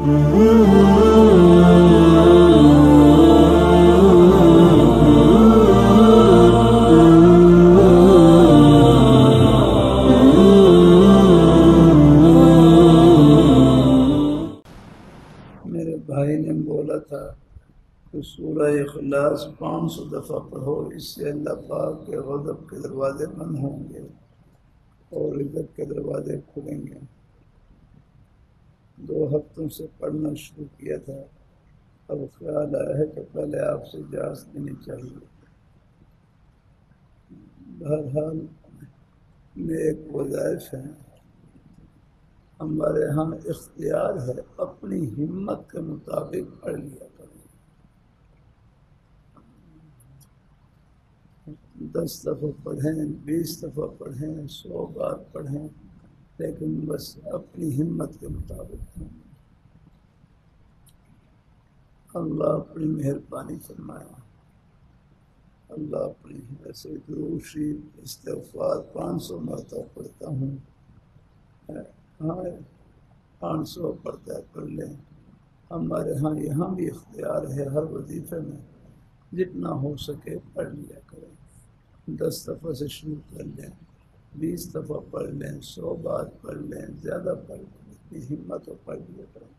میرے بھائی نے بولا تھا کہ سورہ اخلاص 500 دفعہ پڑھو، اس سے اللہ پاک کے غضب کے دروازے بند ہوں گے اور عزت کے دروازے کھلیں گے۔ 2 ہفتوں سے پڑھنا شروع کیا تھا، اب خیال آیا ہے کہ پہلے آپ سے اجازت لینی چاہیے۔ بہرحال نیک وظائف ہیں، ہمارے ہاں اختیار ہے، اپنی ہمت کے مطابق پڑھ لیا کریں۔ 10 دفعہ پڑھیں، 20 دفعہ پڑھیں، 100 بار پڑھیں، لیکن بس اپنی ہمت کے مطابق۔ اللہ اپنی مہربانی فرمائے۔ اللہ اپنی ایسے درود شریف استغفار 500 مرتبہ پڑھتا ہوں، ہاں 500 پڑھتا ہے، پڑھ لیں۔ ہمارے ہاں یہاں بھی اختیار ہے، ہر وظیفے میں جتنا ہو سکے پڑھ لیا کریں۔ 10 دفعہ سے شروع کر لیں، 20 دفعہ پڑھ لیں، 100 بار پڑھ لیں، زیادہ پڑھ لیں، اتنی ہمت ہو پڑھ لیا کریں۔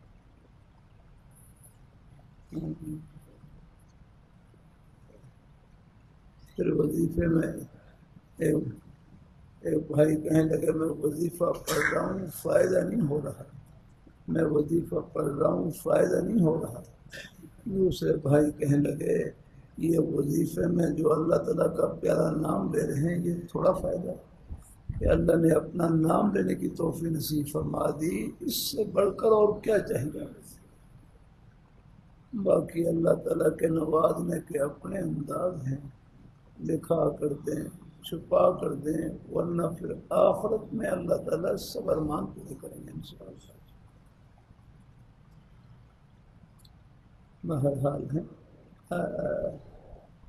پھر وظیفے میں ایک بھائی کہنے لگے میں وظیفہ پڑھ رہا ہوں فائدہ نہیں ہو رہا، میں وظیفہ پڑھ رہا ہوں فائدہ نہیں ہو رہا۔ دوسرے بھائی کہنے لگے یہ وظیفے میں جو اللہ تعالیٰ کا پیارا نام لے رہے ہیں یہ تھوڑا فائدہ ہے کہ اللہ نے اپنا نام لینے کی توفیق نصیب فرما دی، اس سے بڑھ کر اور کیا چاہیے۔ باقی اللہ تعالیٰ کے نوازنے کے اپنے انداز ہیں، دکھا کر دیں، چھپا کر دیں، ورنہ پھر آخرت میں اللہ تعالیٰ صبر مان پورے کریں گے انشاءاللہ۔ بہرحال ہے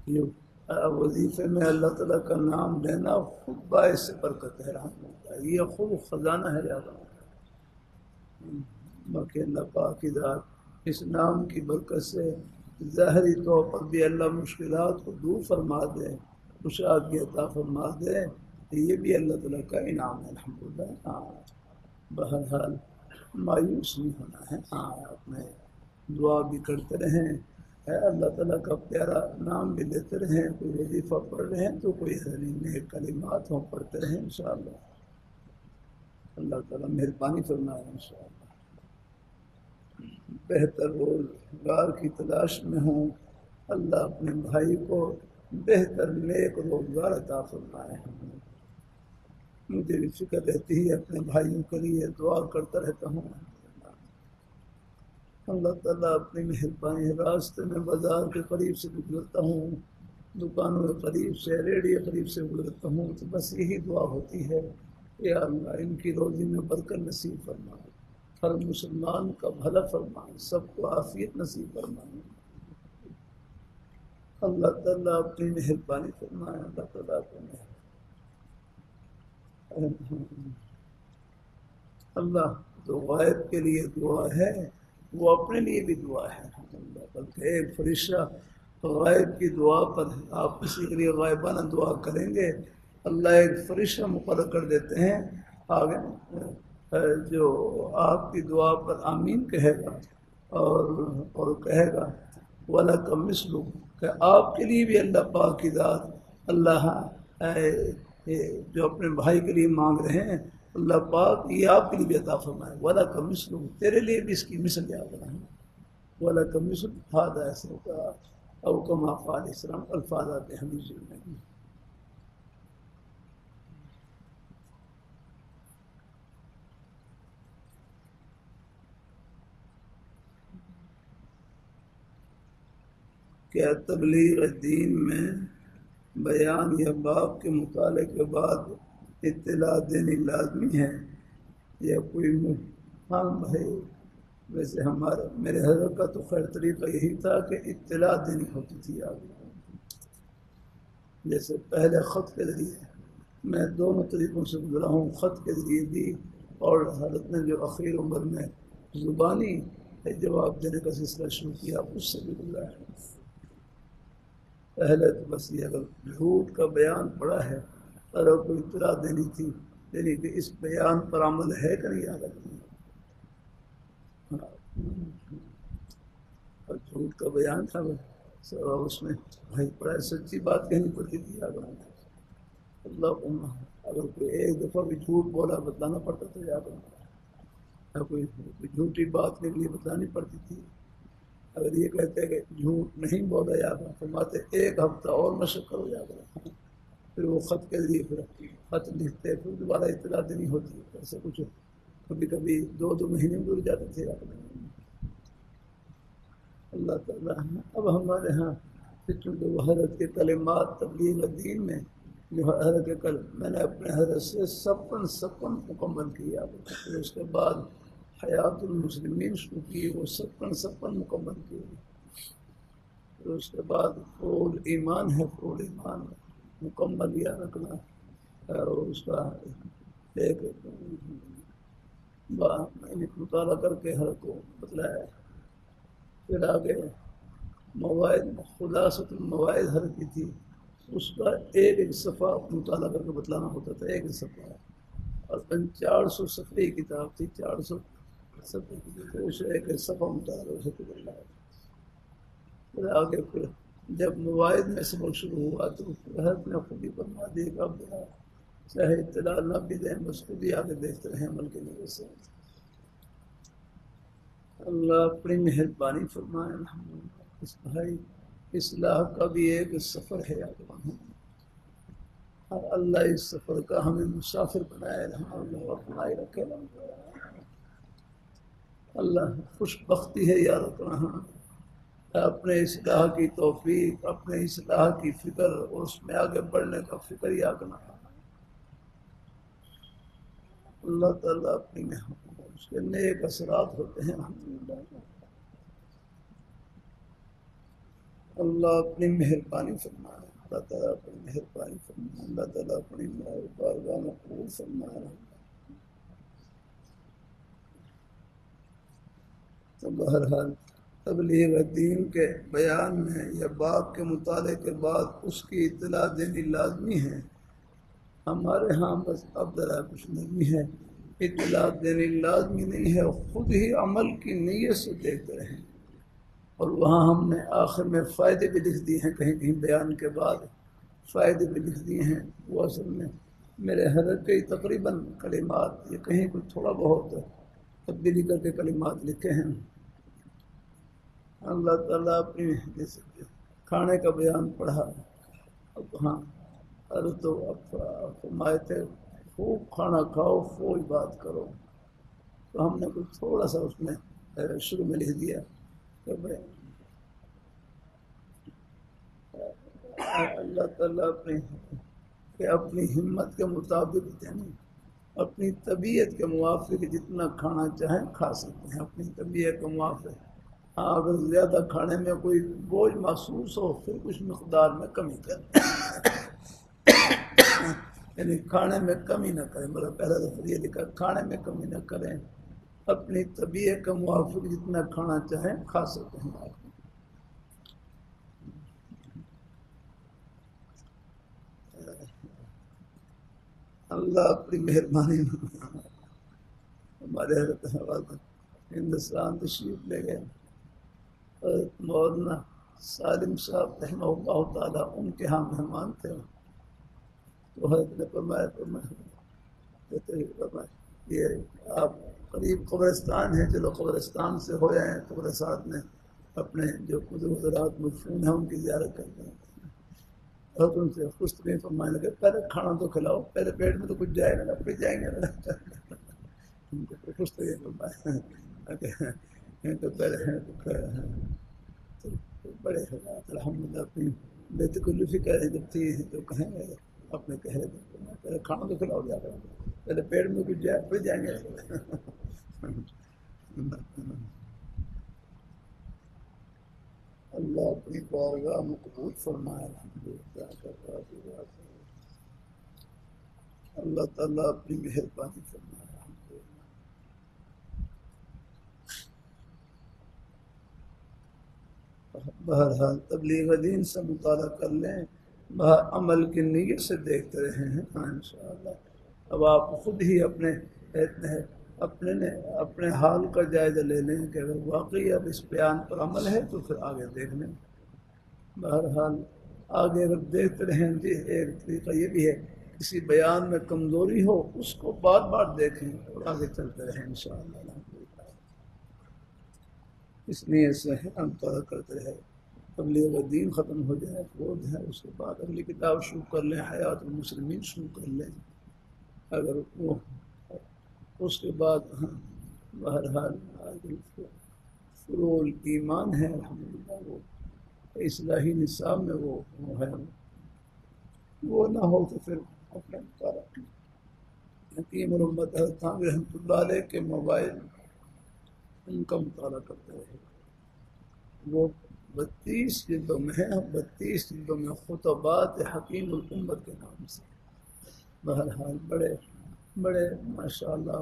یہ وظیفے میں اللہ تعالیٰ کا نام لینا خود باعث برکت ہے، رحمت ہے، یہ خود خزانہ ہے یاد رکھنا۔ باقی اللہ پاک کی ذات اس نام کی برکت سے ظاہری طور پر بھی اللہ مشکلات کو دور فرما دے، کشادگی عطا فرما دے، یہ بھی اللہ تعالیٰ کا انعام ہے الحمدللہ۔ ہاں بہرحال مایوس نہیں ہونا ہے، ہاں اپنے دعا بھی کرتے رہیں، اللہ تعالیٰ کا پیارا نام بھی لیتے رہیں، کوئی وظیفہ پڑھ رہے ہیں تو کوئی نیک کلمات ہوں پڑھتے رہیں انشاءاللہ، اللہ تعالیٰ مہربانی فرمائے انشاءاللہ۔ بہتر روزگار کی تلاش میں ہوں، اللہ اپنے بھائی کو بہتر نیک روزگار عطا فرمائے۔ مجھے بھی فکر رہتی ہے اپنے بھائیوں کے لیے، دعا کرتا رہتا ہوں، اللہ تعالیٰ اپنی مہربانی۔ راستے میں بازار کے قریب سے گزرتا ہوں، دکانوں کے قریب سے، ریڑھی کے قریب سے گزرتا ہوں تو بس یہی دعا ہوتی ہے، یا اللہ ان کی روزی میں برکت نصیب فرمائے، ہر مسلمان کا بھلا فرمائے، سب کو عافیت نصیب فرمائے، اللہ تعالیٰ اپنی مہربانی فرمائے، اللہ تعالیٰ کو اللہ جو غائب کے لیے دعا ہے وہ اپنے لیے بھی دعا ہے، بلکہ ایک فرشتہ غائب کی دعا پر آپ کسی کے لیے غائبانہ دعا کریں گے، اللہ ایک فرشتہ مقرر کر دیتے ہیں آگے جو آپ کی دعا پر آمین کہے گا اور کہے گا وَلَكَ مِثْلُ، کہ آپ کے لیے بھی اللہ پاک کی ذات اللہ جو اپنے بھائی کے لیے مانگ رہے ہیں اللہ پاک یہ آپ کے لیے بھی عطا فرمائے، وَلَكَ مِثْلُ، تیرے لیے بھی اس کی مثل یاد رہے، وَلَكَ مِثْلُ هَذَا ایسا او کما قال اسلام الفاظ آتے ہیں حدیث میں۔ کیا تبلیغ دین میں بیان یا باب کے مطالعے کے بعد اطلاع دینی لازمی ہے یا کوئی ہاں بھائی ویسے میرے حضرت کا تو خیر طریقہ یہی تھا کہ اطلاع دینی ہوتی تھی آگے، جیسے پہلے خط کے ذریعے، میں دونوں طریقوں سے گزرا ہوں، خط کے ذریعے بھی اور حضرت نے جو اخیر عمر میں زبانی جواب دینے کا سلسلہ شروع کیا، اس سے بھی گزرا ہے۔ پہلے تو بس یہ اگر جھوٹ کا بیان پڑا ہے اور کوئی اطلاع دینی تھی، یعنی کہ اس بیان پر عمل ہے کہ نہیں آگا، اور جھوٹ کا بیان تھا اس میں بھائی پڑا سچی بات کہنی پڑتی تھی آگا، اللہ اگر کوئی ایک دفعہ بھی جھوٹ بولا بتانا پڑتا تھا یا کوئی جھوٹی بات کے لیے بتانی پڑتی تھی۔ اگر یہ کہتے کہ جھوٹ نہیں بولا جاتا فرماتے ایک ہفتہ اور مشق کرو جا کر، پھر وہ خط کے ذریعے پھر خط لکھتے، پھر دوبارہ اطلاع دینی ہوتی، ایسے کچھ کبھی کبھی 2 مہینے گزر جاتے تھے۔ اللہ تعالیٰ اب ہمارے ہاں چونکہ وہ حضرت کے کلمات تبلیغ دین میں جو حضرت کے میں نے اپنے حضرت سے 56 مکمل کیا، پھر اس کے بعد حیات المسلمین شروع کی، وہ 56 مکمل کی، پھر اس کے بعد فروع ایمان ہے، فروع ایمان مکمل یا رکھنا، اور اس کا ایک مطالعہ کر کے ہر کو بتلایا۔ پھر آگے مواعظ خلاصۃ المواعظ ہر کی تھی، اس کا ایک صفحہ مطالعہ کر کے بتلانا ہوتا تھا، ایک صفحہ، اور 400 صفحے کی کتاب تھی، 400 صفحے کی، تو اسے ایک صفحہ مطالعہ سے بتلایا۔ پھر آگے پھر جب مواعظ میں سبق شروع ہوا تو حضرت نے خود ہی فرما دیا کہ اب چاہے اطلاع نہ بھی دیں، بس خود ہی آگے دیکھتے رہیں عمل کے لیے سے۔ اللہ اپنی مہربانی فرمائے۔ اس بھائی اصلاح کا بھی ایک سفر ہے، اور اللہ اس سفر کا ہمیں مسافر بنائے رہے رکھے۔ اللہ خوش بختی ہے یا رکھنا، اپنے اصلاح کی توفیق، اپنے اصلاح کی فکر اور اس میں آگے بڑھنے کا فکر یا کرنا۔ اللہ تعالیٰ اپنی اس کے نیک اثرات ہوتے ہیں الحمدللہ۔ اللہ اپنی مہربانی فرمائے، اللہ تعالیٰ اپنی مہربانی فرمائے، اللہ تعالیٰ اپنی بارگاہ میں قبول فرمائے۔ تو بہرحال تبلیغ دین کے بیان میں یا باب کے مطالعے کے بعد اس کی اطلاع دینی لازمی ہے۔ ہمارے ہاں بس اب ذرا کچھ نہیں ہے، اطلاع دینی لازمی نہیں ہے، خود ہی عمل کی نیت سے دیکھتے رہیں، اور وہاں ہم نے آخر میں فائدے بھی لکھ دیے ہیں، کہیں کہیں بیان کے بعد فائدے بھی لکھ دیے ہیں، وہ اصل میں میرے حضرت کے تقریباً کلمات، یہ کہیں کچھ تھوڑا بہت تبدیلی کر کے کلمات لکھے ہیں۔ اللہ تعالیٰ اپنی جیسے کھانے کا بیان پڑھا، اب ہاں تو فرمائے تھے خوب کھانا کھاؤ فوج بات کرو، تو ہم نے کچھ تھوڑا سا اس میں شروع میں لکھ دیا کہ اللہ تعالیٰ اپنی ہمت کے مطابق یعنی اپنی طبیعت کے موافق جتنا کھانا چاہیں کھا سکتے ہیں، اپنی طبیعت کے موافق۔ ہاں اگر زیادہ کھانے میں کوئی بوجھ محسوس ہو پھر کچھ مقدار میں کمی کریں، یعنی کھانے میں کمی نہ کریں، مطلب پہلا دفعہ یہ لکھا کھانے میں کمی نہ کریں، اپنی طبیعت کے موافق جتنا کھانا چاہیں کھا سکتے ہیں آپ۔ اللہ اپنی مہربانی ہمارے حضرت ہندوستان تشریف لے گئے، حضرت مولانا سالم صاحب رحمہ اللہ تعالیٰ ان کے ہاں مہمان تھے، تو حضرت نے فرمایا یہ آپ قریب قبرستان ہے، چلو قبرستان سے ہو جائیں، قبرستان میں اپنے جو حضرات مدفون ہیں ان کی زیارت کرتے ہیں، اور ان سے خوش نہیں فرمانے لگے پہلے کھانا تو کھلاؤ، پہلے پیٹ میں تو کچھ جائے گا نا، پھر جائیں گے نا، ان کو خوش تو یہ فرمایا تو پہلے بڑے حضرات الحمدللہ اپنی بے تکلفی کہہ جب تھی تو کہیں گے اپنے کہہ رہے تھے پہلے کھانا تو کھلاؤ جا کر، پہلے پیٹ میں کچھ جائے پھر جائیں گے۔ اللہ اپنی بارگاہ میں قبول فرمائے، اللہ تعالیٰ اپنی مہربانی فرمائے۔ بہرحال تبلیغ دین سے مطالعہ کر لیں، عمل کی نیت سے دیکھتے رہے ہیں انشاءاللہ۔ اب آپ خود ہی اپنے حال کا جائزہ لے لیں کہ اگر واقعی اب اس بیان پر عمل ہے تو پھر آگے دیکھ لیں۔ بہرحال آگے اگر دیکھتے رہیں جی ایک طریقہ یہ بھی ہے، کسی بیان میں کمزوری ہو اس کو بار بار دیکھیں اور آگے چلتے رہیں انشاءاللہ۔ اس لیے سے ہم طرح کرتے رہے، تبلیغ دین ختم ہو جائے وہ ہے، اس کے بعد اگلی کتاب شروع کر لیں، حیات المسلمین شروع کر لیں اگر وہ، اس کے بعد بہرحال فروع ایمان ہے الحمدللہ، وہ اصلاحی نصاب میں وہ ہے، وہ نہ ہو تو پھر اپنے مطالعہ حکیم الامت حضرت تھانوی رحمۃ اللہ علیہ کے موبائل ان کا مطالعہ کرتے رہے، وہ 32 جلدوں میں ہے، 32 جلدوں میں خطبات حکیم الامت کے نام سے۔ بہرحال بڑے بڑے ماشاء اللہ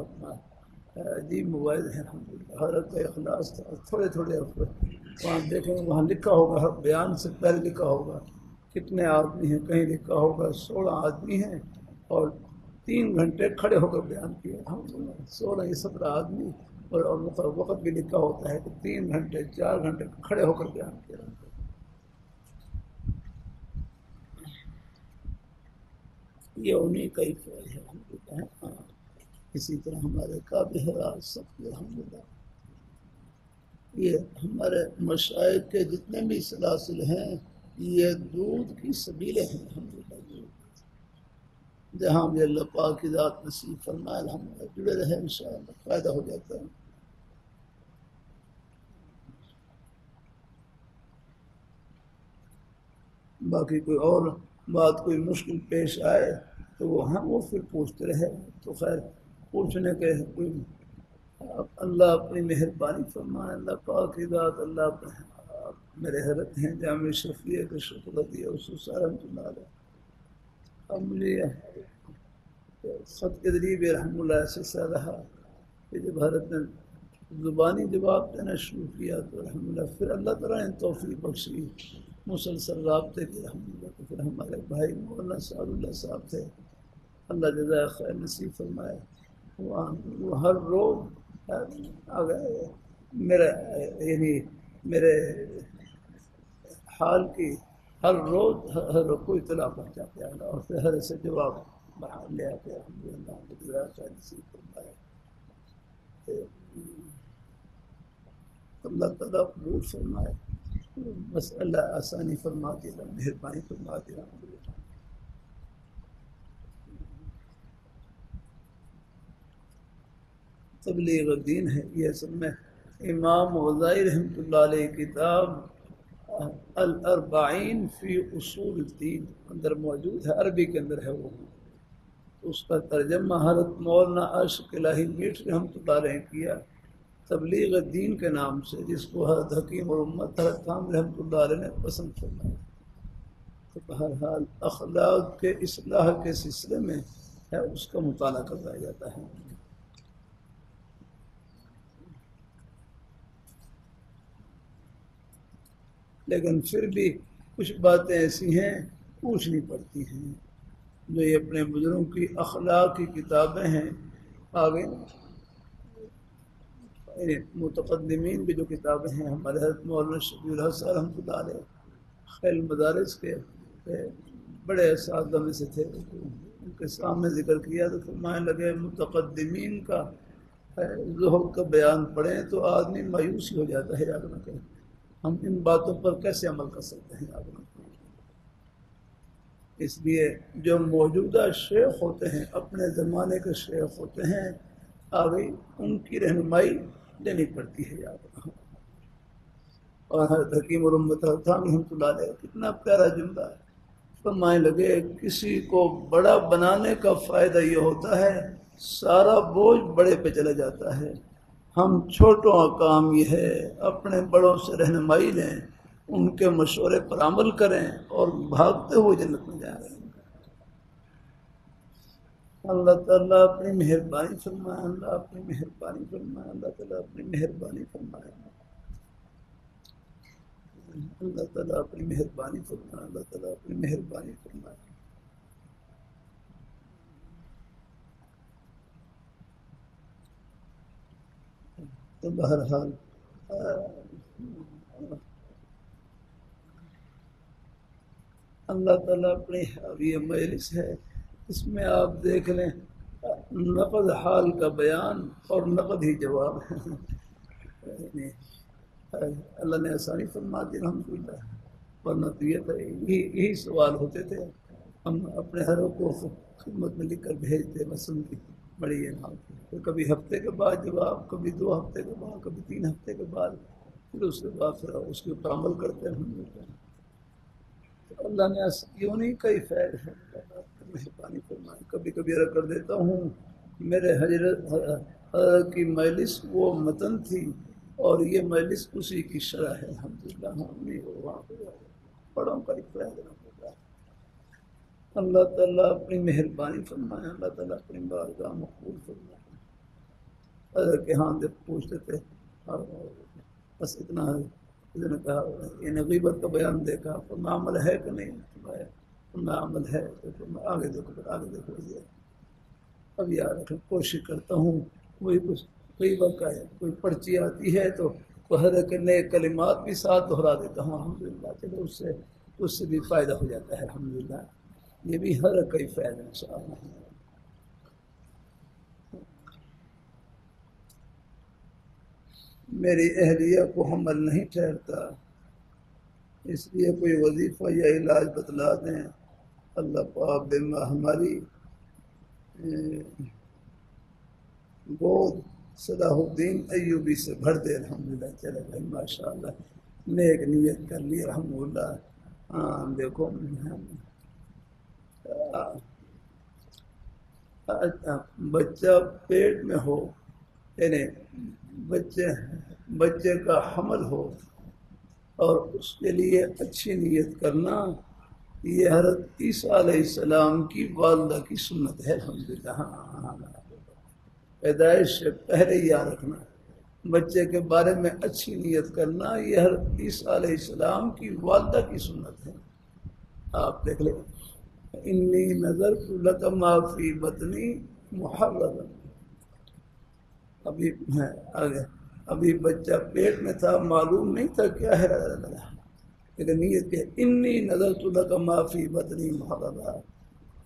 عجیب موبائل ہیں الحمدللہ، حضرت اخلاص تھوڑے تھوڑے وہاں دیکھیں وہاں لکھا ہوگا، ہر بیان سے پہلے لکھا ہوگا کتنے آدمی ہیں، کہیں لکھا ہوگا 16 آدمی ہیں اور 3 گھنٹے کھڑے ہو کر بیان کیا الحمدللہ، 16 یا 17 آدمی، اور وقت بھی لکھا ہوتا ہے کہ 3 گھنٹے 4 گھنٹے کھڑے ہو کر بیان کیا۔ یہ انہیں کا ہی فیض ہے الحمدللہ۔ ہاں اسی طرح ہمارے قابل حضرات سب کے الحمدللہ، یہ ہمارے مشائخ کے جتنے بھی سلاسل ہیں یہ دودھ کی سبیلیں ہیں الحمدللہ، جہاں بھی اللہ پاک کی ذات نصیب فرمائے الحمدللہ جڑے رہے انشاءاللہ فائدہ ہو جاتا ہے۔ باقی کوئی اور بات کوئی مشکل پیش آئے تو وہ پھر پوچھتے رہے، تو خیر پوچھنے کے کوئی، اللہ اپنی مہربانی فرمائے، اللہ پاک کی ذات، اللہ میرے حضرت ہیں جامع شفیع کے شکرتی رحمۃ اللہ علیہ، اب مجھے خط کے ذریعے رحمۃ اللہ ایسا رہا کہ جب حضرت نے زبانی جواب دینا شروع کیا تو الحمدللہ پھر اللہ تعالیٰ نے توفیق بخشی، مسلسل رابطے کے الحمدللہ، تو پھر ہمارے بھائی مولانا سعد اللہ صاحب تھے، اللہ جزائے خیر نصیب فرمائے، وہ ہر روز میرے حال کی ہر روز ہر کوئی اطلاع پہنچاتے ہیں اور پھر ہر سے جواب بڑھا لے آتے ہیں الحمدللہ، جزائے خیر نصیب فرمائے، اللہ تعالیٰ قبول فرمائے، بس اللہ آسانی فرما دے، مہربانی فرما دے۔ تبلیغ دین ہے یہ اصل میں امام غزالی رحمۃ اللہ علیہ کتاب الاربعین فی اصول الدین اندر موجود ہے، عربی کے اندر ہے وہ، اس کا ترجمہ حضرت مولانا اشرف الہی میٹھ رحمۃ اللہ علیہ کیا تبلیغ دین کے نام سے، جس کو حضرت حکیم الامت حضرت تھانوی رحمۃ اللہ علیہ نے پسند فرمایا۔ تو بہرحال اخلاق کے اصلاح کے سلسلے میں ہے، اس کا مطالعہ کروایا جاتا ہے۔ لیکن پھر بھی کچھ باتیں ایسی ہیں پوچھنی پڑتی ہیں، جو یہ اپنے بزرگوں کی اخلاق کی کتابیں ہیں، آگے متقدمین بھی جو کتابیں ہیں، ہمارے حضرت مولانا شفیع الحق صاحب رحمۃ اللہ علیہ خیل مدارس کے بڑے اساتذہ میں سے تھے، ان کے سامنے ذکر کیا تو فرمانے لگے متقدمین کا زہد کا بیان پڑھیں تو آدمی مایوس ہی ہو جاتا ہے، یاد رکھیں ہم ان باتوں پر کیسے عمل کر سکتے ہیں، یاد رکھیں۔ اس لیے جو موجودہ شیخ ہوتے ہیں، اپنے زمانے کے شیخ ہوتے ہیں، آگے ان کی رہنمائی لینی پڑتی ہے، یاد رکھیں۔ اور حضرت حکیم الامت رحمۃ اللہ علیہ کتنا پیارا جملہ ہے، فرمانے لگے کسی کو بڑا بنانے کا فائدہ یہ ہوتا ہے سارا بوجھ بڑے پہ چلا جاتا ہے، ہم چھوٹوں کا کام یہ ہے اپنے بڑوں سے رہنمائی لیں، ان کے مشورے پر عمل کریں اور بھاگتے ہوئے جنت میں جائیں۔ اللہ تعالیٰ اپنی مہربانی فرمائے، اللہ اپنی مہربانی فرمائے، اللہ تعالیٰ اپنی مہربانی فرمائے۔ اللہ تعالیٰ اپنی مہربانی فرمائے، اللہ تعالیٰ اپنی مہربانی فرمائے۔ تو بہرحال اللہ تعالیٰ اپنی ابھی مجلس ہے، اس میں آپ دیکھ لیں نقد حال کا بیان اور نقد ہی جواب ہے۔ اللہ نے آسانی فرما دی الحمدللہ، ورنہ تو یہی سوال ہوتے تھے، ہم اپنے ہروں کو خدمت میں لکھ کر بھیجتے مثلاً کی بڑی تو کبھی ہفتے کے بعد جواب، کبھی 2 ہفتے کے بعد، کبھی 3 ہفتے کے بعد، پھر اس کے بعد پھر اس کے اوپر عمل کرتے الحمدللہ۔ تو اللہ نے یوں نہیں کئی فیض ہے، مہربانی فرمائے۔ کبھی کبھی عرض کر دیتا ہوں میرے حضرت کی مجلس وہ متن تھی اور یہ مجلس اسی کی شرح ہے الحمدللہ۔ ہم نہیں وہاں پہ بڑوں کا فیض نہ ہوتا ہے۔ اللہ تعالیٰ اپنی مہربانی فرمائے، اللہ تعالیٰ اپنی بارگاہ مقبول فرمائے۔ حضرت کے ہاں جب پوچھتے تھے بس اتنا ہے، اس نے کہا یہ غیبت کا بیان دیکھا، فرمایا عمل ہے کہ نہیں؟ فرمایا عمل ہے، تو آگے دیکھو، آگے دیکھو۔ اب یاد رکھیں، کوشش کرتا ہوں وہی کچھ غیبت کا ہے، کوئی پرچی آتی ہے تو حضرت کے نئے کلمات بھی ساتھ دہرا دیتا ہوں الحمدللہ، چلو اس سے بھی فائدہ ہو جاتا ہے الحمدللہ۔ یہ بھی ہر کئی فائدہ انشاءاللہ۔ میری اہلیہ کو حمل نہیں ٹھہرتا، اس لیے کوئی وظیفہ یا علاج بتلا دیں۔ اللہ پاک بیما ہماری گود صلاح الدین ایوبی سے بھر دے الحمدللہ۔ چلے بھائی ماشاءاللہ، نیک نیت کر لی الحمدللہ۔ ہاں دیکھو بچہ پیٹ میں ہو، یعنی بچے کا حمل ہو اور اس کے لیے اچھی نیت کرنا، یہ حضرت عیسیٰ علیہ السلام کی والدہ کی سنت ہے الحمدللہ۔ ہاں پیدائش سے پہلے یاد رکھنا، بچے کے بارے میں اچھی نیت کرنا، یہ حضرت عیسیٰ علیہ السلام کی والدہ کی سنت ہے۔ آپ دیکھ لیں، انی نظرت لک ما فی بطنی محررا، ابھی بچہ پیٹ میں تھا، معلوم نہیں تھا کیا ہے، لیکن نیت کہ انی نظرت لک ما فی بطنی محررا،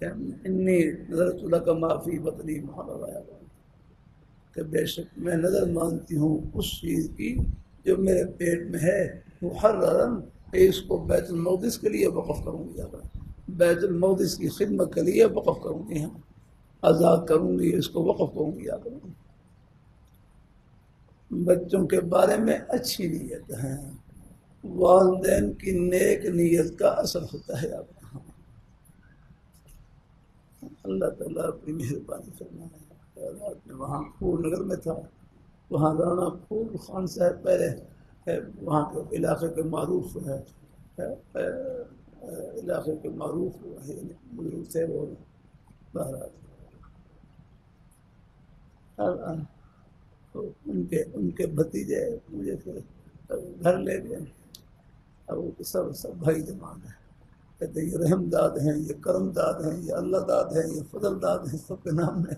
انی نظرت لک ما فی بطنی محررا، کہ بے شک میں نظر مانتی ہوں اس چیز کی جو میرے پیٹ میں ہے، محررن، اس کو بیت المقدس کے لیے وقف کروں گی، بیت المقدس کی خدمت کے لیے وقف کروں گی، آزاد کروں گی، اس کو وقف کروں گی۔ بچوں کے بارے میں اچھی نیت ہے، والدین کی نیک نیت کا اثر ہوتا ہے۔ اللہ تعالیٰ اپنی مہربانی فرمائے۔ رات میں وہاں پھول نگر میں تھا، وہاں رانا پھول خان صاحب پہلے وہاں کے علاقے کے معروف ہے، علاقے کے معروف بزرگ تھے وہ، ان کے بھتیجے مجھے پھر گھر لے گئے، اب وہ سب بھائی جمان ہیں، کہتے یہ رحم داد ہیں، یہ کرم داد ہیں، یہ اللہ داد ہیں، یہ فضل داد ہیں، سب کے نام میں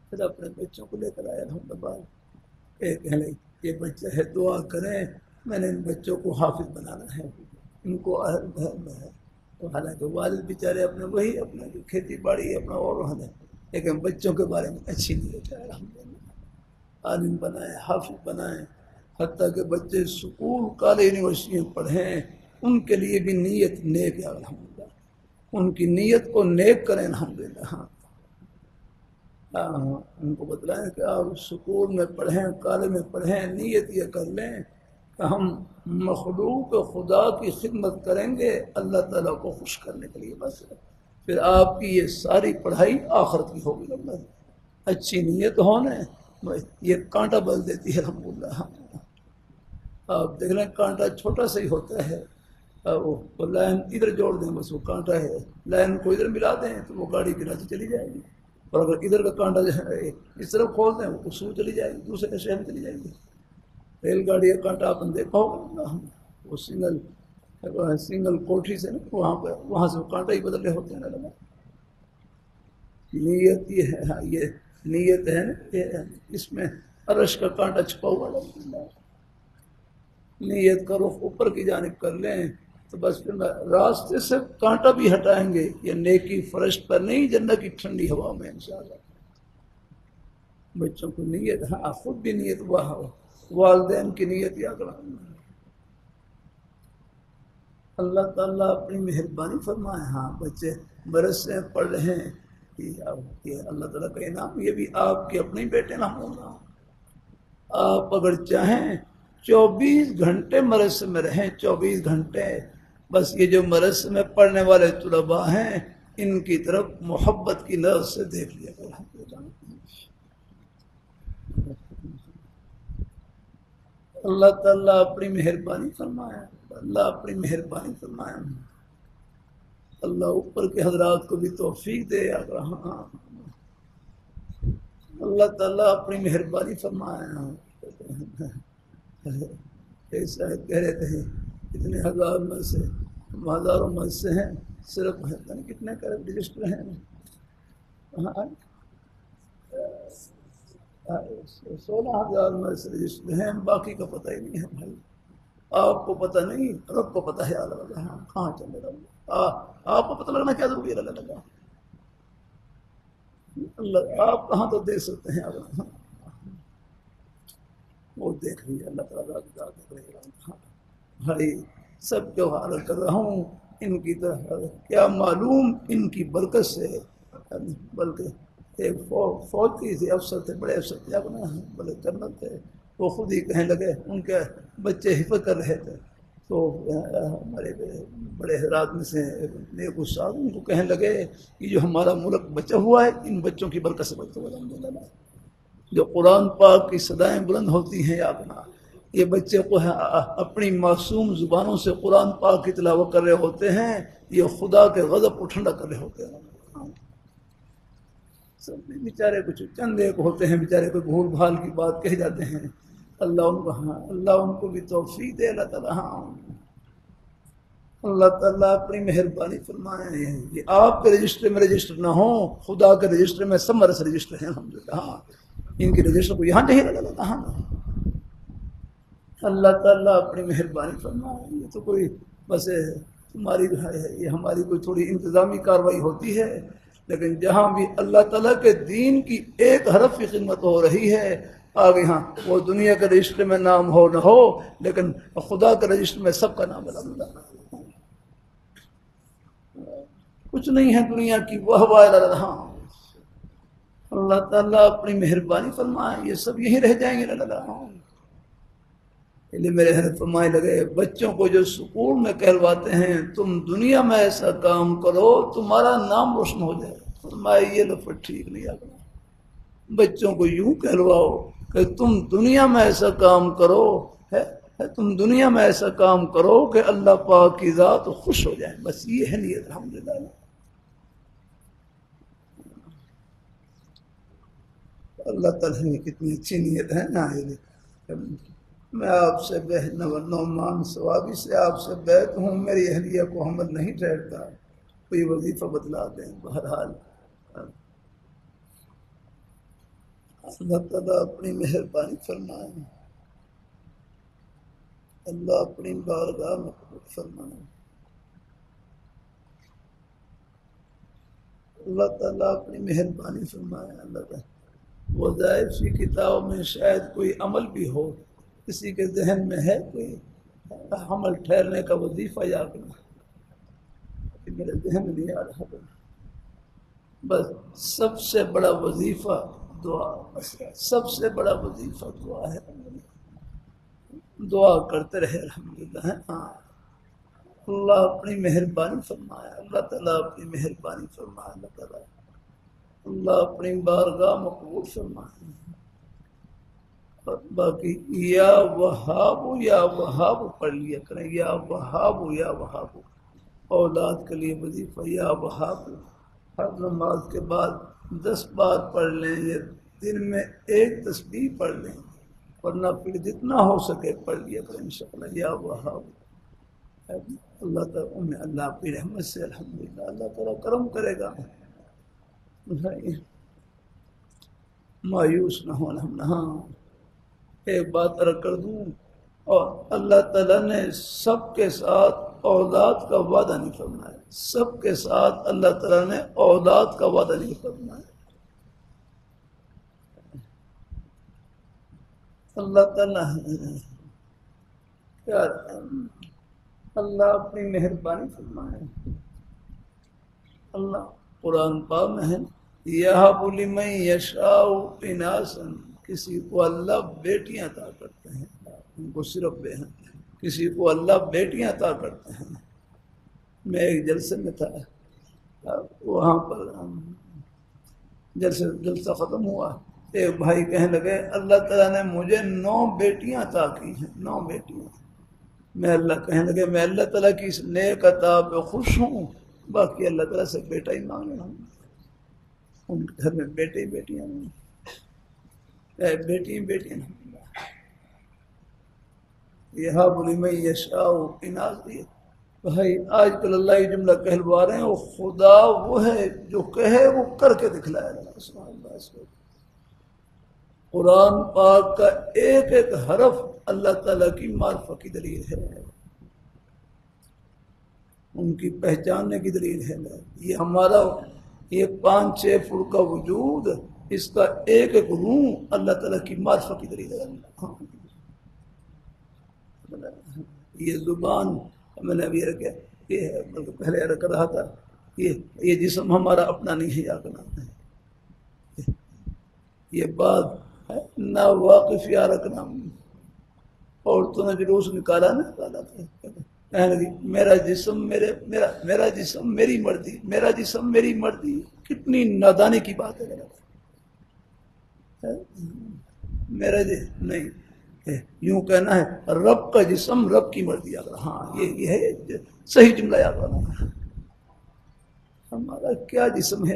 پھر اپنے بچوں کو لے کر آئے الحمدللہ، کہنے یہ بچہ ہے، دعا کریں، میں نے ان بچوں کو حافظ بنانا ہے، ان کو گھر میں ہے، تو حالانکہ والد بیچارے اپنے وہی اپنا جو کھیتی باڑی اپنا اور ہے، لیکن بچوں کے بارے میں اچھی نیت ہے الحمدللہ، عالم بنائیں، حافظ بنائیں، حتیٰ کہ بچے سکول کالج یونیورسٹی میں پڑھیں، ان کے لیے بھی نیت نیک ہے الحمدللہ، ان کی نیت کو نیک کریں الحمدللہ۔ ان کو بتلائیں کہ آپ سکول میں پڑھیں، کالج میں پڑھیں، نیت یہ کر لیں کہ ہم مخلوق خدا کی خدمت کریں گے اللہ تعالیٰ کو خوش کرنے کے لیے، بس پھر آپ کی یہ ساری پڑھائی آخرت کی ہوگی۔ اچھی نیت ہونے یہ کانٹا بدل دیتی ہے الحمدللہ۔ آپ دیکھ لیں کانٹا چھوٹا سا ہی ہوتا ہے، وہ لائن ادھر جوڑ دیں بس وہ کانٹا ہے، لائن کو ادھر ملا دیں تو وہ گاڑی کی راہ چلی جائے گی، اور اگر ادھر کا کانٹا جو ہے اس طرف کھول دیں وہ سو چلی جائے گی، دوسرے شہر میں چلی جائے گی۔ ریل گاڑی کا کانٹا آپ نے دیکھا ہوگا، وہ سنگل کوٹھی سے نا وہاں سے وہ کانٹا ہی بدلے ہوتے ہیں نا۔ نیت یہ ہے، ہاں یہ نیت ہے نا، یہ اس میں عرش کا کانٹا چھپا ہوا ہے۔ نیت کا رخ اوپر کی جانب کر لیں تو بس پھر راستے سے کانٹا بھی ہٹائیں گے، یہ نیکی فرش پر نہیں، جنت کی ٹھنڈی ہوا میں انشاءاللہ۔ بچوں کو نیت، ہاں خود بھی نیت، والدین کی نیت یا کرنا۔ اللہ تعالیٰ اپنی مہربانی فرمائے، ہاں بچے برسیں پڑھ رہے ہیں، یہ اللہ تعالیٰ کا انعام، یہ بھی آپ کے اپنے بیٹے نہ ہوگا۔ آپ اگر چاہیں 24 گھنٹے مدرسے میں رہیں، 24 گھنٹے، بس یہ جو مدرسے میں پڑھنے والے طلباء ہیں ان کی طرف محبت کی نظر سے دیکھ لیا کریں۔ اللہ تعالیٰ اپنی مہربانی فرمائے، اللہ اپنی مہربانی فرمائے، اللہ اوپر کے حضرات کو بھی توفیق دے۔ ہاں اللہ تعالیٰ اپنی مہربانی فرمائے۔ ایسا کہہ رہے تھے کتنے ہزار میں سے، ہزاروں میں سے ہیں، صرف کتنے رجسٹر ہیں، 16,000 میں سے رجسٹر ہیں، باقی کا پتہ ہی نہیں ہے بھائی۔ آپ کو پتہ نہیں، رب کو پتہ ہے اللہ، کہاں چلے رہا، آپ کو پتہ لگنا کیا ضروری ہے اللہ لگا، اللہ آپ کہاں تو دیکھ سکتے ہیں اللہ، وہ دیکھ رہی ہے اللہ تعالیٰ دیکھ رہی ہے۔ بھائی سب جو حال کر رہا ہوں ان کی طرح کیا معلوم ان کی برکت سے، بلکہ ایک فوجی تھے، افسر تھے، بڑے افسر تھے، بڑے جنرل تھے، وہ خود ہی کہنے لگے، ان کے بچے حفظ کر رہے تھے تو ہمارے بڑے حضرات میں سے نیک استاد ان کو کہنے لگے کہ جو ہمارا ملک بچا ہوا ہے ان بچوں کی برکت سے بچا ہوا ہے، الحمدللہ جو قرآن پاک کی صدائیں بلند ہوتی ہیں اپنا، یہ بچے کو اپنی معصوم زبانوں سے قرآن پاک کی تلاوت کر رہے ہوتے ہیں، یہ خدا کے غضب کو ٹھنڈا کر رہے ہوتے ہیں۔ سب بیچارے کچھ چند ایک ہوتے ہیں بیچارے کوئی بھول بھال کی بات کہہ جاتے ہیں، اللہ ان کو بھی توفیق دے اللہ تعالیٰ۔ ہاں اللہ تعالیٰ اپنی مہربانی فرمائے، یہ آپ کے رجسٹر میں رجسٹر نہ ہوں، خدا کے رجسٹر میں سب مرس رجسٹر ہیں الحمدللہ۔ ہاں ان کے رجسٹر کو یہاں نہیں لگا، ہاں اللہ تعالیٰ اپنی مہربانی فرمائے۔ یہ تو کوئی بس تمہاری یہ ہماری کوئی تھوڑی انتظامی کاروائی ہوتی ہے، لیکن جہاں بھی اللہ تعالیٰ کے دین کی ایک حرف کی خدمت ہو رہی ہے آگے، ہاں وہ دنیا کے رجسٹر میں نام ہو نہ ہو لیکن خدا کے رجسٹر میں سب کا نام ہے۔ کچھ نہیں ہے دنیا کی ہاں اللہ تعالیٰ اپنی مہربانی فرمائے، یہ سب یہیں رہ جائیں گے اللہ۔ میرے حضرت فرمائے لگے بچوں کو جو سکول میں کہلواتے ہیں تم دنیا میں ایسا کام کرو تمہارا نام روشن ہو جائے، فرمائے یہ لفظ ٹھیک نہیں آتا، بچوں کو یوں کہلواؤ کہ تم دنیا میں ایسا کام کرو، تم دنیا میں ایسا کام کرو کہ اللہ پاک کی ذات خوش ہو جائے، بس یہ ہے نیت الحمدللہ۔ اللہ تعالیٰ کی کتنی اچھی نیت ہے نا۔ میں آپ سے نعمان ثوابی سے آپ سے بیعت ہوں، میری اہلیہ کو حمل نہیں ٹھہرتا، کوئی وظیفہ بتلا دیں۔ بہرحال اللہ تعالیٰ اپنی مہربانی فرمائے، اللہ اپنی بارگاہ میں قبول فرمائے، اللہ تعالیٰ اپنی مہربانی فرمائے۔ اللہ تعالیٰ وظائف کی کتاب میں شاید کوئی عمل بھی ہو، کسی کے ذہن میں ہے کوئی حمل ٹھہرنے کا وظیفہ یا میرے ذہن میں نہیں آ رہا، بس سب سے بڑا وظیفہ دعا، سب سے بڑا وظیفہ دعا ہے، دعا کرتے رہے الحمدللہ۔ ہاں اللہ اپنی مہربانی فرمائے، اللہ تعالیٰ اپنی مہربانی فرمائے، اللہ تعالیٰ اللہ اپنی بارگاہ مقبول فرمائے۔ اور باقی یا وہاب پڑھ لیا کریں، یا وہاب اولاد کے لیے وظیفہ یا وہاب، ہر نماز کے بعد 10 بار پڑھ لیں، یا دن میں ایک تسبیح پڑھ لیں، ورنہ پھر جتنا ہو سکے پڑھ لیا کریں انشاءاللہ یا وہاب۔ اللہ تعالیٰ اللہ کی رحمت سے الحمدللہ اللہ تعالیٰ کرم کرے گا، مایوس نہ ہونا۔ ہاں ایک بات عرض کر دوں، اور اللہ تعالیٰ نے سب کے ساتھ اولاد کا وعدہ نہیں فرمایا، سب کے ساتھ اللہ تعالیٰ نے اولاد کا وعدہ نہیں فرمایا۔ اللہ تعالیٰ کیا اللہ اپنی مہربانی فرمائے۔ اللہ قرآن پاک میں ہے یہب لمن یشاء اناثا، کسی کو اللہ بیٹیاں عطا کرتے ہیں، ان کو صرف بہن، کسی کو اللہ بیٹیاں عطا کرتے ہیں۔ میں ایک جلسے میں تھا، وہاں پر جلسہ ختم ہوا، ایک بھائی کہنے لگے اللہ تعالیٰ نے مجھے 9 بیٹیاں عطا کی ہیں، 9 بیٹیاں۔ میں کہنے لگے میں اللہ تعالیٰ کی اس نیک عطا پہ خوش ہوں، باقی اللہ تعالیٰ سے بیٹا ہی مانگ رہا ہوں۔ ان کے گھر میں بیٹے ہی بیٹیاں ہیں، بیٹی بیٹیاں یہب لمن یشاء اناثا۔ بھائی آج کل اللہ یہ جملہ کہلوا رہے ہیں، وہ خدا وہ ہے جو کہے وہ کر کے دکھلائے گا۔ سبحان اللہ۔ قرآن پاک کا ایک ایک حرف اللہ تعالیٰ کی معرفت کی دلیل ہے، ان کی پہچاننے کی دلیل ہے۔ یہ ہمارا یہ 5-6 فٹ کا وجود، اس کا ایک ایک روح اللہ تعالیٰ کی معرفت کی دلیل ہے۔ یہ زبان میں نے ابھی رکھا، یہ بلکہ پہلے رکھ رہا تھا، یہ جسم ہمارا اپنا نہیں ہے، یا یہ بات نہ واقف یا رکھنا۔ عورتوں نے جلوس نکالا نا، کہنے لگی میرا جسم میرا جسم میری مرضی، میرا جسم میری مرضی۔ کتنی نادانی کی بات ہے۔ میرا نہیں، یوں کہنا ہے رب کا جسم رب کی مرضی۔ ہاں یہ ہے صحیح جملہ یاد رکھنا۔ ہمارا کیا جسم ہے،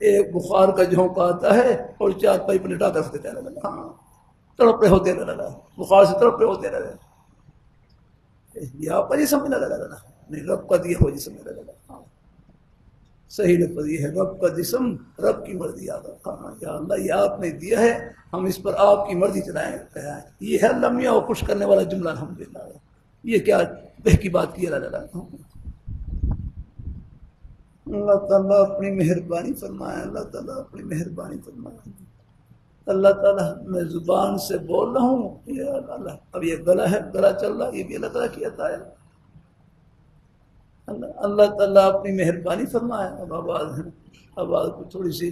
ایک بخار کا جھونکا آتا ہے اور 4 پائپ لٹا کر رکھ دیتا ہے، ہاں تڑپ رہے ہوتے رہا، بخار سے تڑپ رہے ہوتے رہے، یہ آپ کا جسم میں لگا نہیں، رب کا دیا ہوا جسم میں لگا۔ ہاں صحیح لفظ یہ ہے، رب کا جسم رب کی مرضی۔ ہاں یا اللہ یہ آپ نے دیا ہے، ہم اس پر آپ کی مرضی چلائیں۔ یہ ہے اللہ میاں کو خوش کرنے والا جملہ الحمدللہ۔ یہ کیا بہ کی بات کی اللہ اللہ تعالیٰ اپنی مہربانی فرمائے، اللہ تعالیٰ اپنی مہربانی فرمائے۔ اللہ تعالیٰ میں زبان سے بول رہا ہوں، یہ اللہ اب یہ گلا ہے، گلا چل رہا، یہ بھی اللہ تعالیٰ کی عطا ہے۔ اللہ تعالیٰ اپنی مہربانی فرمائے۔ اب آواز کو تھوڑی سی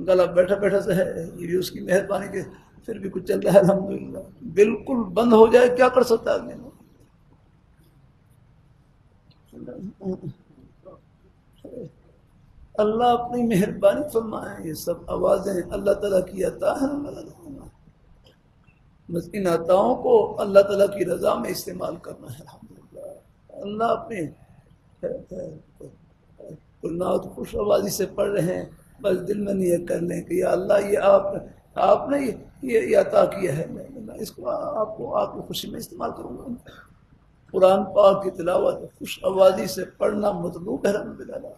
گلا بیٹھا بیٹھا سے ہے، یہ بھی اس کی مہربانی کے، پھر بھی کچھ چل رہا ہے الحمدللہ۔ بالکل بند ہو جائے کیا کر سکتا ہے آدمی؟ اللہ اپنی مہربانی فرمائے۔ یہ سب آوازیں اللہ تعالیٰ کی عطا ہے، بس ان عطاؤں کو اللہ تعالیٰ کی رضا میں استعمال کرنا ہے الحمدللہ۔ اللہ اپنے نعت خوش آوازی سے پڑھ رہے ہیں، بس دل میں نیت کر لیں کہ یا اللہ یہ آپ نے یہ عطا کیا ہے، میں اس کو آپ کی خوشی میں استعمال کروں گا۔ قرآن پاک کی تلاوت خوش آوازی سے پڑھنا مطلوب ہے الحمدللہ،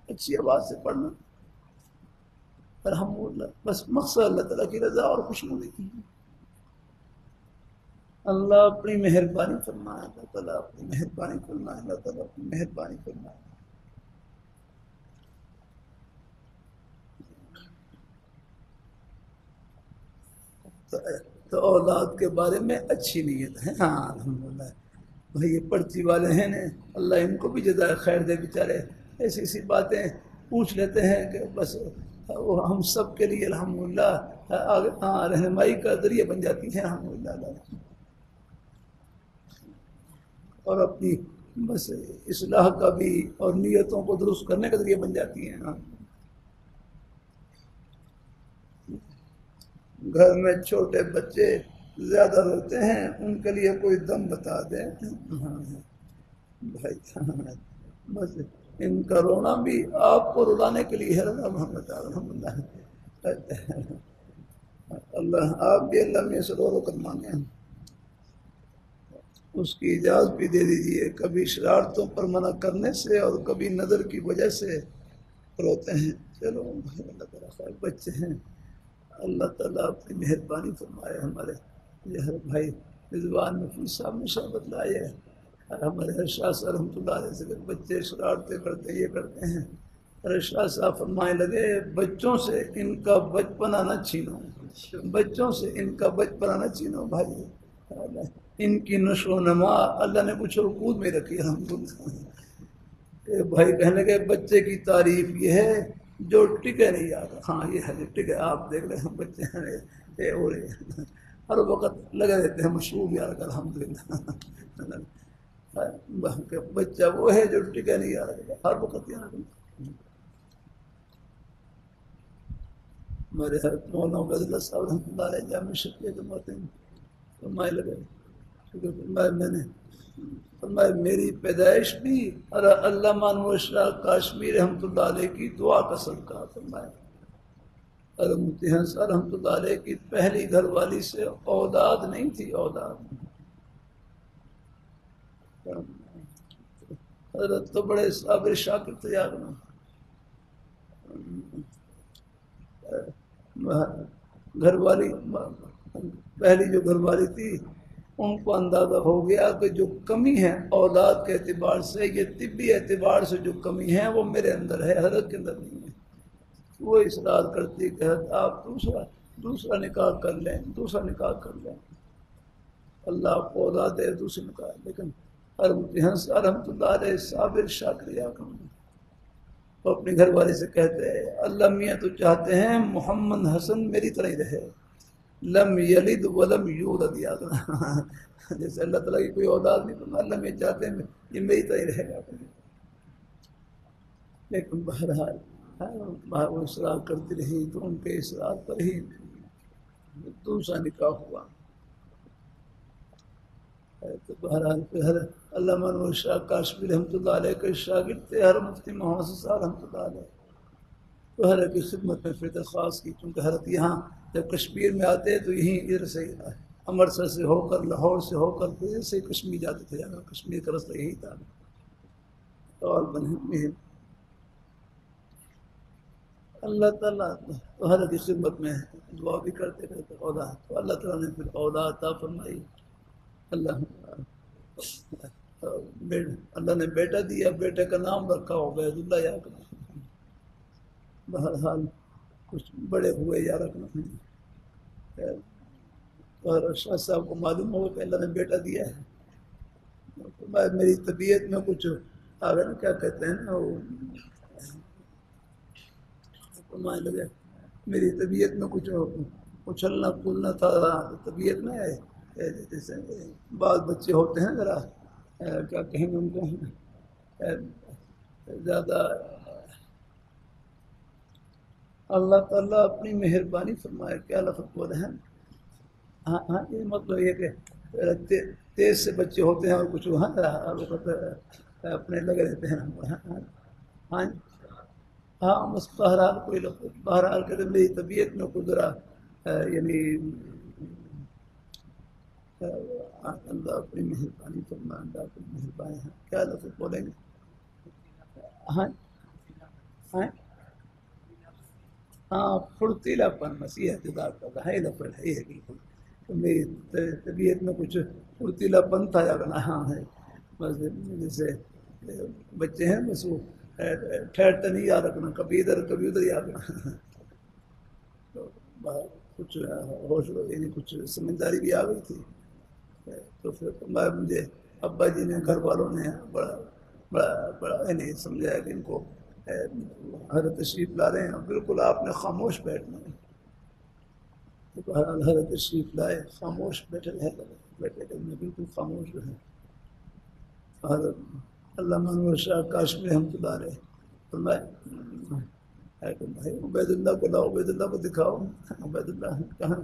اچھی آواز سے پڑھنا الحمدللہ، بس مقصد اللہ تعالیٰ کی رضا اور خوشنودی کی۔ اللہ اپنی مہربانی فرمائے، اللہ تعالیٰ اپنی مہربانی فرمائے، اللہ تعالیٰ اپنی مہربانی فرمائے۔ تو اولاد کے بارے میں اچھی نیت ہے، ہاں الحمدللہ۔ بھائی یہ پرچی والے ہیں نا، اللہ ان کو بھی جزائے خیر دے، بیچارے ایسی ایسی باتیں پوچھ لیتے ہیں کہ بس وہ ہم سب کے لیے الحمدللہ رہنمائی کا ذریعہ بن جاتی ہیں الحمدللہ، اور اپنی بس اصلاح کا بھی اور نیتوں کو درست کرنے کا ذریعہ بن جاتی ہیں۔ گھر میں چھوٹے بچے زیادہ روتے ہیں، ان کے لیے کوئی دم بتا دیں بھائی، بس ان کا رونا بھی آپ کو رلانے کے لیے ہے الحمدللہ۔ اللہ آپ بھی اللہ میں سے رو کر مانگیں، اس کی اجازت بھی دے دیجیے، کبھی شرارتوں پر منع کرنے سے اور کبھی نظر کی وجہ سے روتے ہیں۔ چلو اللہ تعالیٰ خیر بچے ہیں، اللہ تعالیٰ اپنی مہربانی فرمائے۔ ہمارے یہ بھائی رضوان نفیس صاحب نے شربت لائے ہے، ہمارے ارشاد صاحب رحمۃ اللہ علیہ سے بچے شرارتیں کرتے یہ کرتے ہیں، ارشاد صاحب فرمائے لگے بچوں سے ان کا بچپنا نہ چھینو، بچوں سے ان کا بچپنا نہ چھینو بھائی، ان کی نشو و نما اللہ نے کچھ رکود میں رکھی الحمدللہ۔ بھائی کہنے لگے بچے کی تعریف یہ ہے جو ٹکے نہیں یاد، ہاں یہ ہے ٹکے، آپ دیکھ رہے ہیں بچے ہیں ہو رہے ہیں ہر وقت لگے رہتے ہیں مشروب یاد الحمدللہ۔ بچہ وہ ہے جو ٹکے نہیں یاد ہر وقت یاد۔ ہمارے حضرت مولانا عبید اللہ صاحب رحمۃ اللہ علیہ جامع شفیع کے محترم فرمائے لگے، میں نے فرمایا میری پیدائش بھی علامہ انور شاہ کاشمیری رحمۃ اللہ علیہ کی دعا کا صدقہ۔ فرمایا مفتی حسن صاحب رحمۃ اللہ علیہ کی پہلی گھر والی سے اولاد نہیں تھی، اولاد حضرت تو بڑے صابر شاکر تھے یار، گھر والی پہلی جو گھر والی تھی ان کو اندازہ ہو گیا کہ جو کمی ہے اولاد کے اعتبار سے، یہ طبی اعتبار سے جو کمی ہے وہ میرے اندر ہے، حضرت کے اندر نہیں ہے۔ وہ اصرار کرتی کہ آپ دوسرا نکاح کر لیں، دوسرا نکاح کر لیں، اللہ آپ کو اولاد دے دوسرا نکاح۔ لیکن رحمۃ اللہ علیہ صابر شاکر وہ اپنی گھر والے سے کہتے ہیں اللہ میاں تو چاہتے ہیں محمد حسن میری طرح ہی رہے، لم یلد ولم یولد، یاد جیسے اللہ تعالیٰ کی کوئی اولاد نہیں، تو اللہ میاں چاہتے ہیں یہ میری طرح ہی رہے گا۔ لیکن بہرحال وہ اصرار کرتی رہی تو ان کے اصرار پر ہی دوسرا نکاح ہوا۔ تو بہرحال پھر علامہ انور شاہ کاشمیری رحمۃ اللہ علیہ کے شاگرد تھے حضرت مفتی محمد حسن صاحب رحمۃ اللہ علیہ، تو حضرت کی خدمت میں پھر درخواست کی، کیونکہ حضرت یہاں جب کشمیر میں آتے تو یہیں ادھر سے امرتسر سے ہو کر لاہور سے ہو کر پھر ادھر سے کشمیر جاتے تھے، کشمیر کا رستہ یہی تھا۔ اور بنے اللہ تعالیٰ تو حضرت کی خدمت میں دعا بھی کرتے رہتے اولاد، تو اللہ تعالیٰ نے پھر اولاد عطا فرمائی۔ اللہ نے بیٹا دیا، بیٹے کا نام رکھا عبید اللہ یا رکھنا۔ بہرحال کچھ بڑے ہوئے یا رکھنا، اور شاہ صاحب کو معلوم ہو کہ اللہ نے بیٹا دیا ہے، میری طبیعت میں کچھ آگے نا کیا کہتے ہیں نا وہ لگے، میری طبیعت میں کچھ اچھلنا کودنا تھا طبیعت میں، جیسے بعض بچے ہوتے ہیں ذرا کیا کہیں گے ان کو زیادہ، اللہ تعالیٰ اپنی مہربانی فرمائے، کیا لفظ بولے ہیں، ہاں یہ مطلب یہ کہ تیز سے بچے ہوتے ہیں اور کچھ اپنے لگے رہتے ہیں، ہاں بس بہرحال کوئی لفظ بہرحال کہتے میری طبیعت میں کچھ ذرا یعنی اللہ اپنی مہربانی فرمائے، اللہ اپنی مہربانی ہے، کیا لفظ بولیں گے، ہاں ہاں پھرتیلا پن مسیح جدار کا ہے لفظ ہے، یہ بالکل تو میری طبیعت میں کچھ پھرتیلا پن تھا یا بنا، ہاں ہے بس جیسے بچے ہیں بس وہ ٹھہرتے نہیں یاد رکھنا، کبھی ادھر کبھی ادھر یاد رکھنا، تو کچھ ہوش یعنی کچھ سمجھداری بھی آ گئی تھی، تو پھر مجھے ابا جی نے گھر والوں نے بڑا نہیں سمجھایا کہ ان کو حضرت تشریف لا رہے ہیں، بالکل آپ نے خاموش بیٹھنا ہے، تو بہرحال حضرت تشریف لائے، خاموش بیٹھے میں بالکل خاموش رہے۔ حضرت علامہ انور شاہ کاشمیری رحمۃ اللہ علیہ فرمائے بھائی عبید اللہ کو لاؤ، عبید اللہ کو دکھاؤ، عبید اللہ کہاں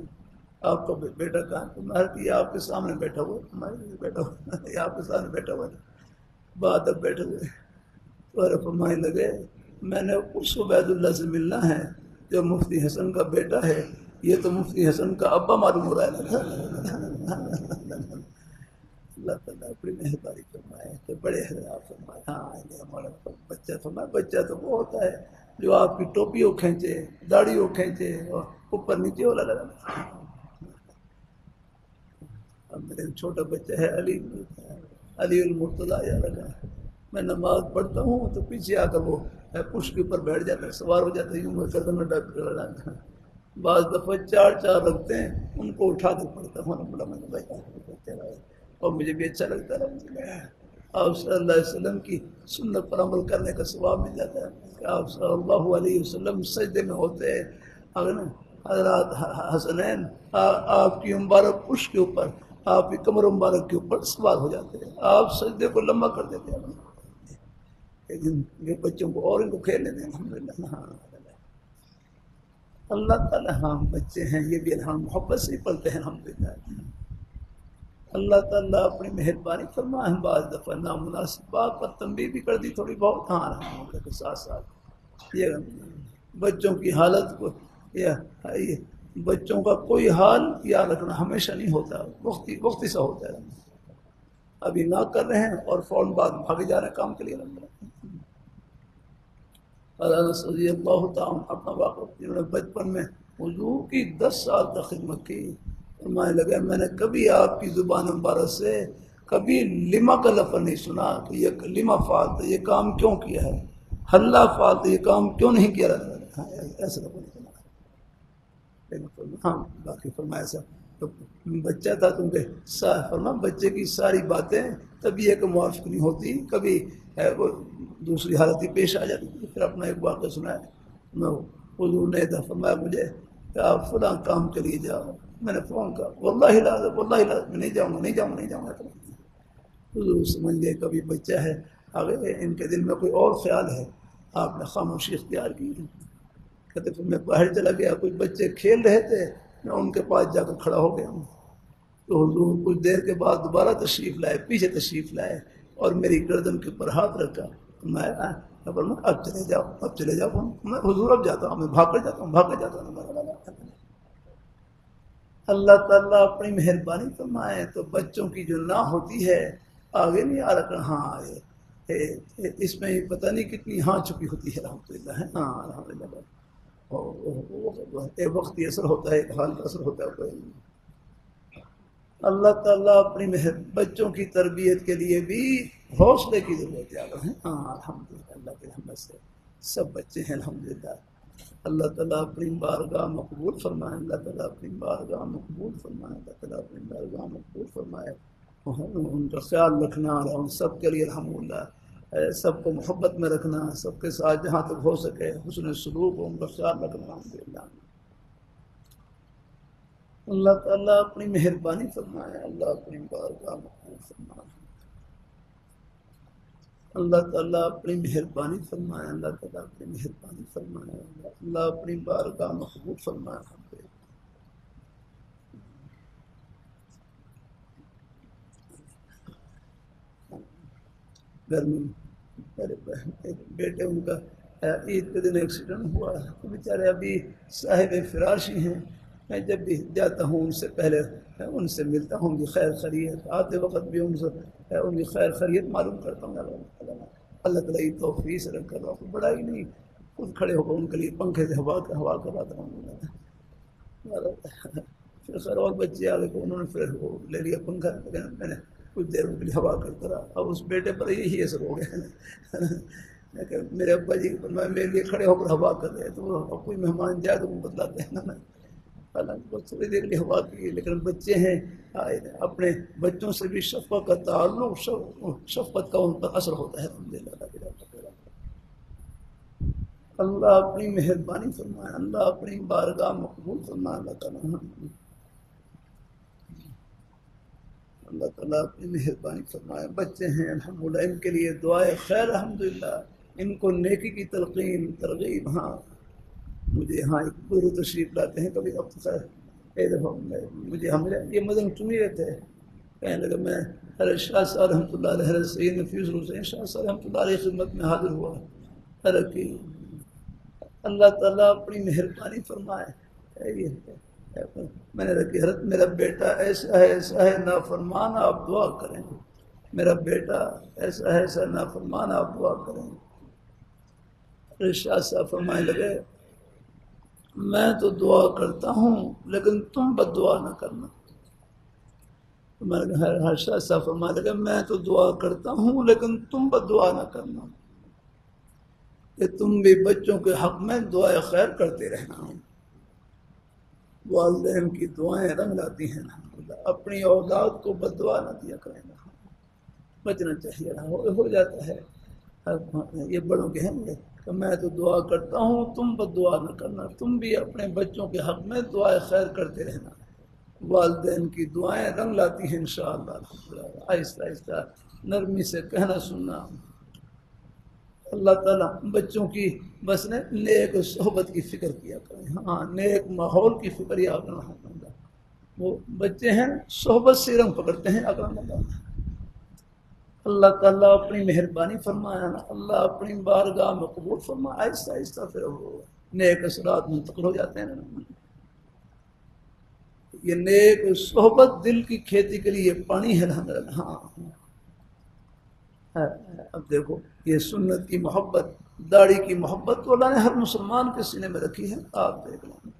آپ کا بیٹا کہاں، یہ آپ کے سامنے بیٹھا ہوا، بیٹھا ہوا یہ آپ کے سامنے بیٹھا ہوا، بعد اب بیٹھے ہوئے تو فرمانے لگے میں نے اس عبید اللہ سے ملنا ہے جو مفتی حسن کا بیٹا ہے، یہ تو مفتی حسن کا ابا معلوم ہو رہا ہے. اللہ تعالیٰ اپنی مہربانی فرمائے تو بڑے حضرات فرمائے. ہاں ہمارا بچہ فرمائے بچہ تو وہ ہوتا ہے جو آپ کی ٹوپی کو کھینچے, داڑھی کو کھینچے اور اوپر نیچے والا لگا. اب میرے چھوٹا بچہ ہے علی المرتضیٰ یا لگا, میں نماز پڑھتا ہوں تو پیچھے آ کر وہ پش کے اوپر بیٹھ جاتا ہے, سوار ہو جاتا ہے, یوں میں گردن میں ڈاک کر لگا. بعض دفعہ چار رکھتے ہیں, ان کو اٹھا کے پڑھتا ہوں. بڑا میں نے اور مجھے بھی اچھا لگتا ہے. آپ صلی اللہ علیہ وسلم کی سنت پر عمل کرنے کا ثواب مل جاتا ہے کہ آپ صلی اللہ علیہ وسلم سجدے میں ہوتے ہیں. اگر حضرات حسنین آپ کی مبارک پشت کے اوپر, آپ کی کمر مبارک کے اوپر سوار ہو جاتے ہیں, آپ سجدے کو لمبا کر دیتے ہیں. لیکن یہ بچوں کو اور ان کو کھیلنے دیں. الحمدللہ. ہاں اللہ تعالیٰ, ہاں بچے ہیں یہ بھی الحمد محبت سے ہی پڑھتے ہیں. الحمدللہ اللہ تعالیٰ اپنی مہربانی فرمائے. بعض دفعہ نامناسب بات پر تنبیہ بھی کر دی تھوڑی بہت. ہاں الحمدللہ کے ساتھ ساتھ یہ بچوں کی حالت کو, بچوں کا کوئی حال یاد رکھنا ہمیشہ نہیں ہوتا, وقتی سا ہوتا ہے. ابھی نہ کر رہے ہیں اور فوراً بعد بھاگے جا رہے ہیں کام کے لیے. حضرت رضی اللہ تعالیٰ اپنا واقعہ, جنہوں نے بچپن میں حضور کی 10 سال تک خدمت کی, فرمانے لگے میں نے کبھی آپ کی زبان مبارک سے کبھی لما کا لفظ نہیں سنا کہ یہ لما فعلت, یہ کام کیوں کیا ہے, حلہ فعلت, یہ کام کیوں نہیں کیا رہا. ایسا لفظ نہیں سنا. ہاں باقی فرمایا ایسا تو بچہ تھا تم کے فرما بچے کی ساری باتیں کبھی ایک موافق نہیں ہوتی, کبھی وہ دوسری حالت ہی پیش آ جاتی. پھر اپنا ایک واقعہ سنایا, میں حضور نے فرمایا مجھے کہ آپ فلاں کام کے لیے جاؤ. میں نے فون کہا واللہ لازم میں نہیں جاؤں گا. حضور سمجھ گئے کبھی بچہ ہے آگے ان کے دل میں کوئی اور خیال ہے, آپ نے خاموشی اختیار کی. کہتے پھر میں باہر چلا گیا, کچھ بچے کھیل رہے تھے, میں ان کے پاس جا کر کھڑا ہو گیا ہوں. تو حضور کچھ دیر کے بعد دوبارہ تشریف لائے, پیچھے تشریف لائے اور میری گردن کے اوپر ہاتھ رکھا. میں اب چلے جاؤ. میں حضور اب جاتا ہوں, میں بھاگ کر جاتا ہوں. اللہ تعالیٰ اپنی مہربانی فرمائے تو بچوں کی جو نہ ہوتی ہے آگے نہیں آ رہا. ہاں اس میں پتہ نہیں کتنی ہاں چھپی ہوتی ہے. الحمدللہ. ہاں الحمدللہ ایک وقتی اثر ہوتا ہے, ایک حال کا اثر ہوتا ہے. اللہ تعالیٰ اپنی بچوں کی تربیت کے لیے بھی حوصلے کی ضرورت ہے. ہاں الحمدللہ اللہ کی رحمت سے سب بچے ہیں. الحمدللہ اللہ تعالیٰ اپنی بارگاہ مقبول فرمائے. اللہ تعالیٰ اپنی بارگاہ مقبول فرمائے. اللہ تعالیٰ اپنی بارگاہ مقبول فرمائے. ان کا خیال رکھنا اور ان سب کے لیے الحمدللہ سب کو محبت میں رکھنا, سب کے ساتھ جہاں تک ہو سکے حسن سلوک ان کا خیال رکھنا. الحمدللہ اللہ تعالیٰ اپنی مہربانی فرمائے. اللہ اپنی بارگاہ مقبول فرمائے. اللہ تعالیٰ اپنی مہربانی فرمائے. اللہ تعالیٰ اپنی مہربانی فرمائے. اللہ اپنی بارگاہ مقبول فرمائے. گھر میں میرے بیٹے ان کا عید کے دن ایکسیڈنٹ ہوا ہے, تو بیچارے ابھی صاحب فراشی ہیں. میں جب بھی جاتا ہوں ان سے پہلے ان سے ملتا ہوں, ان کی خیر خیریت, آتے وقت بھی ان سے ان کی خیر خیریت معلوم کرتا ہوں. اللہ تعالیٰ کی توفیق سے رکھ کر رہا ہوں, بڑا ہی نہیں خود کھڑے ہو کر ان کے لیے پنکھے سے ہوا کراتا ہوں. پھر خیر اور بچے آ گئے تو انہوں نے پھر وہ لے لیا پنکھا, میں نے کچھ دیر کے لیے ہوا کرتا رہا. اب اس بیٹے پر یہی اثر ہو گیا. میرے ابا جی میرے لیے کھڑے ہو کر ہوا کر رہے, تو کوئی مہمان جائے تو وہ بتلاتے ہیں نا. حالانکہ تھوڑی دیر لیے ہوا کی, لیکن بچے ہیں اپنے بچوں سے بھی شفقت کا تعلق, شفقت کا ان پر اثر ہوتا ہے. اللہ اپنی مہربانی فرمائے. اللہ اپنی بارگاہ مقبول فرمائے. اللہ تعالیٰ اپنی مہربانی فرمائے. بچے ہیں الحمدللہ, ان کے لیے دعائے خیر. الحمدللہ ان کو نیکی کی تلقین ترغیب. ہاں مجھے یہاں ایک گرو تشریف لاتے ہیں کبھی. اب خیر ایک دفعہ مجھے یہ مدن چنی رہے تھے, کہنے لگا میں حضرت شاہ صاحب رحمۃ اللہ علیہ, حضرت سید نفیس الحسین شاہ صاحب رحمۃ اللہ علیہ خدمت میں حاضر ہوا. حضرت کی اللہ تعالیٰ اپنی مہربانی فرمائے. میں نے رکھی حضرت میرا بیٹا ایسا ہے نافرمان، آپ دعا کریں، میرا بیٹا ایسا نافرمان، آپ دعا کریں۔ شاہ صاحب فرمائے لگے میں تو دعا کرتا ہوں لیکن تم بد دعا نہ کرنا۔ ہر شاہ صاحب فرمائے لگے میں تو دعا کرتا ہوں لیکن تم بد دعا نہ کرنا، کہ تم بھی بچوں کے حق میں دعائیں خیر کرتے رہنا۔ والدین کی دعائیں رنگ لاتی ہیں، اپنی اولاد کو بد دعا نہ دیا کریں، بچنا چاہیے، ہو جاتا ہے یہ بڑوں کے ہیں کہ میں تو دعا کرتا ہوں تم بد دعا نہ کرنا، تم بھی اپنے بچوں کے حق میں دعائیں خیر کرتے رہنا۔ والدین کی دعائیں رنگ لاتی ہیں انشاءاللہ، آہستہ آہستہ نرمی سے کہنا سننا۔ اللہ تعالیٰ بچوں کی بس نے نیک صحبت کی فکر کیا کریں، ہاں نیک ماحول کی فکر یا کرنا، وہ بچے ہیں صحبت سے رنگ پکڑتے ہیں۔ اللہ تعالیٰ اپنی مہربانی فرمایا نا، اللہ اپنی بارگاہ میں قبول فرمایا، آہستہ آہستہ پھر وہ نیک اثرات منتقل ہو جاتے ہیں۔ یہ نیک صحبت دل کی کھیتی کے لیے پانی ہے۔ ہاں اب دیکھو یہ سنت کی محبت، داڑھی کی محبت تو اللہ نے ہر مسلمان کے سینے میں رکھی ہے۔ آپ دیکھ لیں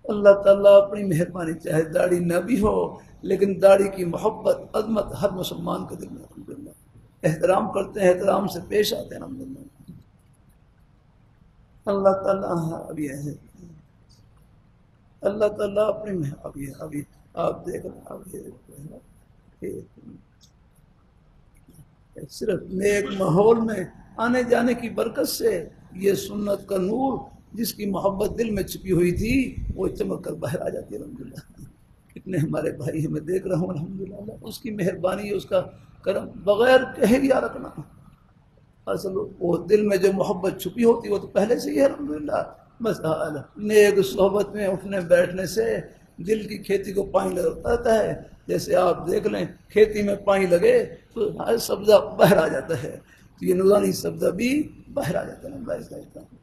اللہ تعالیٰ اپنی مہربانی چاہے داڑھی نہ بھی ہو لیکن داڑھی کی محبت عظمت ہر مسلمان کے دل میں الحمدللہ احترام کرتے ہیں، احترام سے پیش آتے ہیں الحمدللہ۔ اللہ تعالیٰ اب یہ ہے اللہ تعالیٰ اپنی ابھی آپ دیکھ رہے صرف نیک ماحول میں آنے جانے کی برکت سے یہ سنت کا نور جس کی محبت دل میں چھپی ہوئی تھی وہ چمک کر باہر آ جاتی ہے الحمدللہ۔ کتنے ہمارے بھائی ہیں، میں دیکھ رہا ہوں الحمدللہ، اس کی مہربانی، اس کا کرم بغیر کہے یا رکھنا، اصل وہ دل میں جو محبت چھپی ہوتی وہ تو پہلے سے ہی ہے الحمدللہ۔ بس نیک صحبت میں اٹھنے بیٹھنے سے دل کی کھیتی کو پانی لگتا رہتا ہے۔ جیسے آپ دیکھ لیں کھیتی میں پانی لگے تو سبزہ باہر آ جاتا ہے، تو یہ نورانی سبزہ بھی باہر آ جاتا ہے۔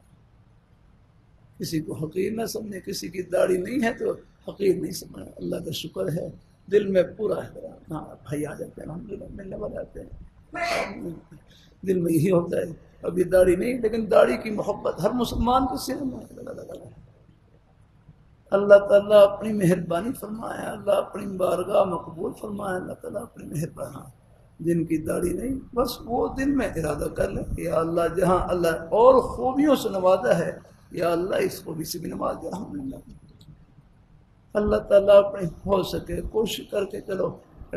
کسی کو حقیر نہ سمجھے، کسی کی داڑھی نہیں ہے تو حقیر نہیں سمجھے، اللہ کا شکر ہے دل میں پورا ہے۔ ہاں بھائی آ جاتے ہیں الحمدللہ، ملنے والے آتے ہیں، دل میں یہی ہوتا ہے ابھی داڑھی نہیں لیکن داڑھی کی محبت ہر مسلمان کے سینے میں۔ اللہ تعالیٰ اپنی مہربانی فرمائے، اللہ اپنی بارگاہ میں قبول فرمائے، اللہ تعالیٰ اپنی مہربانی۔ جن کی داڑھی نہیں بس وہ دل میں ارادہ کر لیں یا اللہ جہاں اللہ اور خوبیوں سے نوازا ہے یا اللہ اس خوبی سے بھی نواز دے الحمدللہ۔ اللہ تعالیٰ اپنی ہو سکے کوشش کر کے چلو،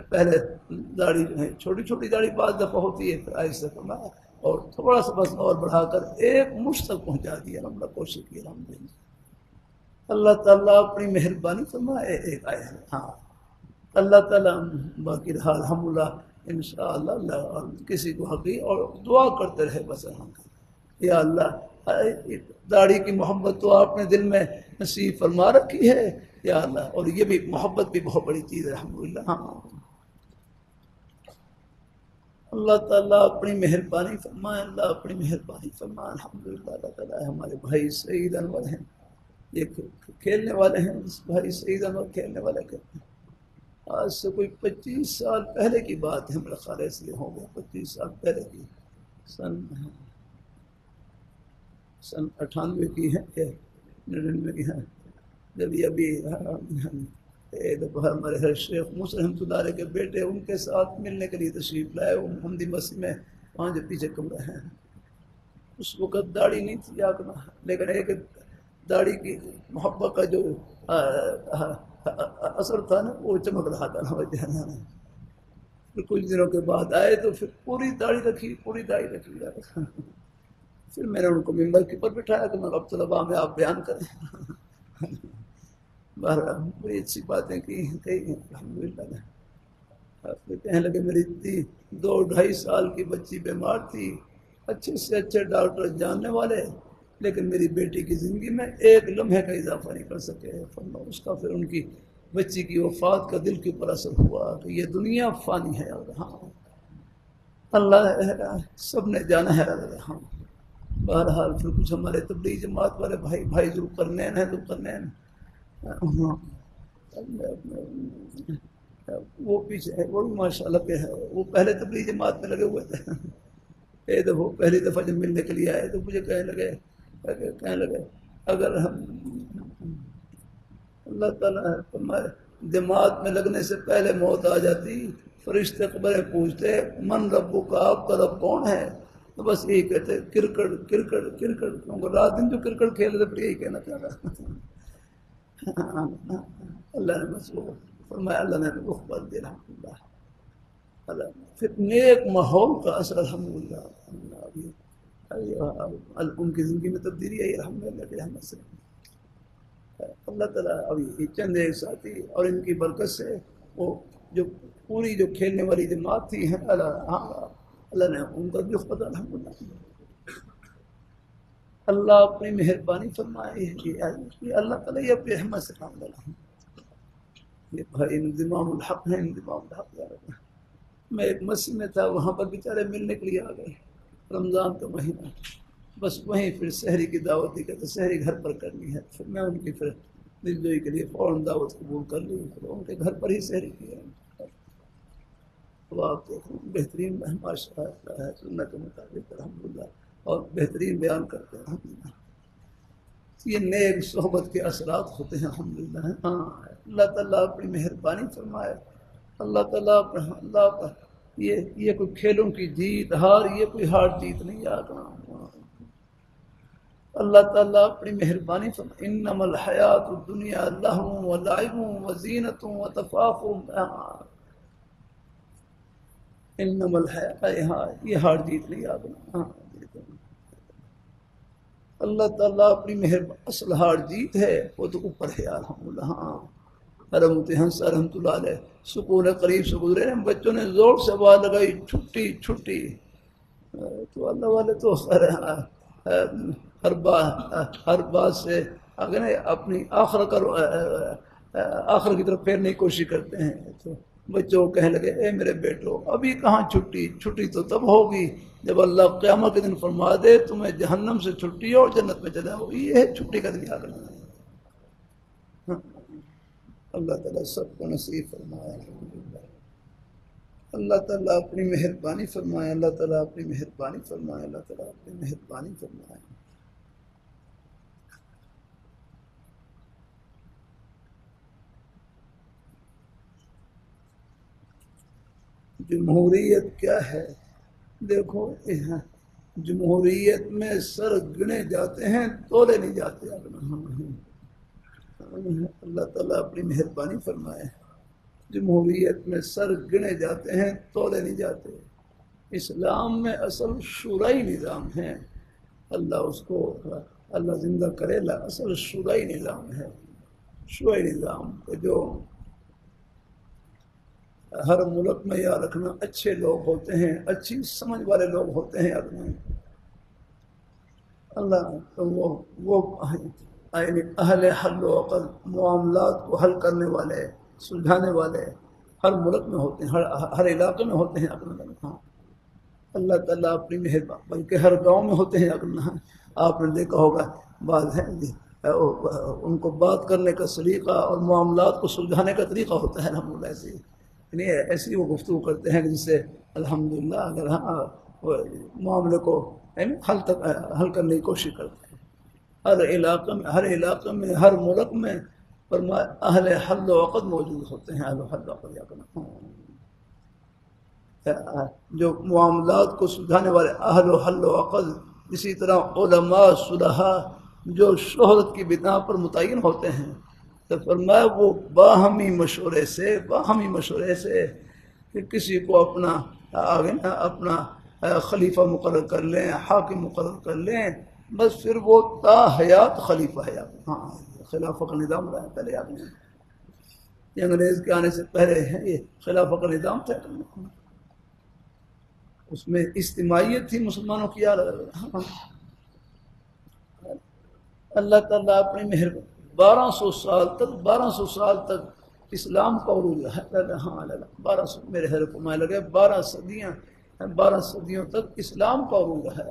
پہلے داڑھی چھوٹی چھوٹی داڑھی بعض دفعہ ہوتی ہے، پھر آہستہ فرمایا اور تھوڑا سا بس اور بڑھا کر ایک مجھ تک پہنچا دیا الحمدللہ، کوشش کی الحمدللہ۔ اللہ تعالیٰ اپنی مہربانی فرمائے ایک آئے ہیں، ہاں اللہ تعالیٰ باقی رہا الحمدللہ انشاءاللہ۔ اللہ کسی کو حقیق اور دعا کرتے رہے بس یا اللہ داڑھی کی محبت تو آپ نے دل میں نصیب فرما رکھی ہے یا اللہ، اور یہ بھی محبت بھی بہت بڑی چیز ہے الحمدللہ۔ ہاں اللہ تعالیٰ اپنی مہربانی فرمائے، اللہ اپنی مہربانی فرمائے الحمدللہ۔ اللہ تعالیٰ ہمارے بھائی سعید انور ہیں، یہ کھیلنے والے ہیں، بھائی سعید انور کھیلنے والے کہتے ہیں۔ آج سے کوئی 25 سال پہلے کی بات ہے، میرا خیال ہے اس لیے ہو گیا 25 سال پہلے کی، سن 98 کی ہے، 99 کی ہے، جب یہ ابھی ہمارے ہر شیخ موسی رحمۃ اللہ علیہ کے بیٹے ان کے ساتھ ملنے کے لیے تشریف لائے، وہ محمدی مسجد میں وہاں جو پیچھے کمرہ ہے، اس وقت داڑھی نہیں تھی آگنا، لیکن ایک داڑھی کی محبت کا جو اثر تھا نا وہ چمک رہا تھا نا۔ پھر کچھ دنوں کے بعد آئے تو پھر پوری داڑھی رکھی، پوری داڑھی رکھی۔ پھر میں نے ان کو ممبر کے اوپر بٹھایا کہ میں اب طلباء میں آپ بیان کریں۔ بہرحال بڑی اچھی باتیں کی ہیں الحمدللہ۔ پھر کہنے لگے میری 2-2.5 سال کی بچی بیمار تھی، اچھے سے اچھے ڈاکٹر جاننے والے، لیکن میری بیٹی کی زندگی میں ایک لمحے کا اضافہ نہیں کر سکے۔ اس کا پھر ان کی بچی کی وفات کا دل کے اوپر اثر ہوا کہ یہ دنیا فانی ہے۔ ہاں اللہ سب نے جانا ہے۔ ہاں بہرحال پھر کچھ ہمارے تبلیغ جماعت والے بھائی ذوالقرنین ہیں، ذوالقرنین ہاں وہ پیچھے ہے، وہ بھی ماشاء اللہ پہ ہے، وہ پہلے تبلیغ جماعت میں لگے ہوئے تھے. ایک دفعہ پہلی دفعہ جب ملنے کے لیے آئے تو مجھے کہنے لگے اگر ہم اللہ تعالیٰ نے فرمایا جماعت میں لگنے سے پہلے موت آ جاتی، فرشتے قبریں پوچھتے من ربو کا، آپ کا رب کون ہے؟ تو بس یہی کہتے کرکٹ کرکٹ کرکٹ، کیونکہ رات دن جو کرکٹ کھیل رہے پھر یہی کہنا چاہ رہا. اللہ نے بس وہ فرمایا، اللہ نے رخ بدل دیا الحمد للہ. پھر نیک ماحول کا اثر الحمدللہ ان کی زندگی میں تبدیلی آئی الحمدللہ کی رحمت سے. اللہ تعالیٰ ابھی چند ایک ساتھی اور ان کی برکت سے وہ جو پوری جو کھیلنے والی جماعت تھی اللہ نے ان کا جو پتہ الحمدللہ. اللہ اپنی مہربانی فرمائے کہ اللہ تعالیٰ یہ اپنی رحمت سے کام کرا. یہ بھائی انضمام الحق ہے، انضمام الحق. میں ایک مسجد میں تھا، وہاں پر بیچارے ملنے کے لیے آ گئے، رمضان کا مہینہ، بس وہیں پھر سحری کی دعوت دی، کہتے سحری گھر پر کرنی ہے. پھر میں ان کی پھر دلجوئی کے لیے فوراً دعوت قبول کر لی، پھر ان کے گھر پر ہی سحری کیا. تو آپ دیکھیں بہترین ماشاء اللہ ہے سنت کے مطابق الحمدللہ، اور بہترین بیان کرتے ہیں الحمدللہ. یہ نیک صحبت کے اثرات ہوتے ہیں الحمدللہ. ہاں اللہ تعالیٰ اپنی مہربانی فرمائے. اللہ تعالیٰ یہ کوئی کھیلوں کی جیت ہار، یہ کوئی ہار جیت نہیں یاد. اللہ تعالیٰ اپنی مہربانی فرمائے انما الحیات الدنیا لہو و لعب و زینت و تفاخر. انما الحیات، یہ ہار جیت نہیں یاد. اللہ تعالیٰ اپنی مہربانی اصل ہار جیت ہے وہ تو اوپر ہے الحمدللہ. ہاں حرمت ہنس رحمۃ اللہ علیہ سکون قریب سے گزرے، بچوں نے زور سے آواز لگائی چھٹی چھٹی، تو اللہ والے تو ہر بات سے اگر اپنی آخر کی طرف پھیرنے کی کوشش کرتے ہیں. تو بچوں کو کہنے لگے اے میرے بیٹو ابھی کہاں چھٹی، چھٹی تو تب ہوگی جب اللہ قیامت کے دن فرما دے تمہیں جہنم سے چھٹی اور جنت میں چلا ہو. یہ ہے چھٹی کا دن یاد رکھنا. اللہ تعالیٰ سب کو نصیب فرمائے. اللہ تعالیٰ اپنی مہربانی فرمائے. اللہ تعالیٰ اپنی مہربانی فرمائے. اللہ تعالیٰ اپنی مہربانی فرمائے. جمہوریت کیا ہے؟ دیکھو جمہوریت میں سر گنے جاتے ہیں تولے نہیں جاتے. اللہ تعالیٰ اپنی مہربانی فرمائے. جمہوریت میں سر گنے جاتے ہیں تولے نہیں جاتے. اسلام میں اصل شورائی نظام ہے. اللہ اس کو اللہ زندہ کرے لا، اصل شورائی نظام ہے. شورائی نظام جو ہر ملک میں یاد رکھنا اچھے لوگ ہوتے ہیں، اچھی سمجھ والے لوگ ہوتے ہیں. اللہ تو وہ اہل حل و عقد، معاملات کو حل کرنے والے سلجھانے والے ہر ملک میں ہوتے ہیں، ہر علاقے میں ہوتے ہیں. اللہ تعالیٰ اپنی مہربانی، بلکہ ہر گاؤں میں ہوتے ہیں. آپ نے دیکھا ہوگا بعض ہیں ان کو بات کرنے کا سلیقہ اور معاملات کو سلجھانے کا طریقہ ہوتا ہے الحمدللہ. یعنی ایسی وہ گفتگو کرتے ہیں کہ جس سے الحمدللہ اگر معاملے کو حل کرنے کی کوشش کرتے ہیں. ہر علاقے میں ہر ملک میں اہل حل و عقد موجود ہوتے ہیں. اہل حل و عقد جو معاملات کو سلجھانے والے اہل حل و عقد. اسی طرح علماء صلحاء جو شہرت کی بنا پر متعین ہوتے ہیں، تو فرمایا وہ باہمی مشورے سے کہ کسی کو اپنا خلیفہ مقرر کر لیں، حاکم مقرر کر لیں، بس پھر وہ تا حیات خلیفہ ہے. ہاں خلافہ کا نظام رہا ہے پہلے. آپ نے یہ انگریز کے آنے سے پہلے یہ خلافہ کا نظام تھا. اس میں اجتماعیت تھی مسلمانوں کی. اللہ تعالیٰ اپنی مہربانی 1200 سال تک اسلام کا عروج ہے. ہاں 1200 میرے حضرت فرمائے لگے 12 صدیوں تک اسلام کا عروج ہے.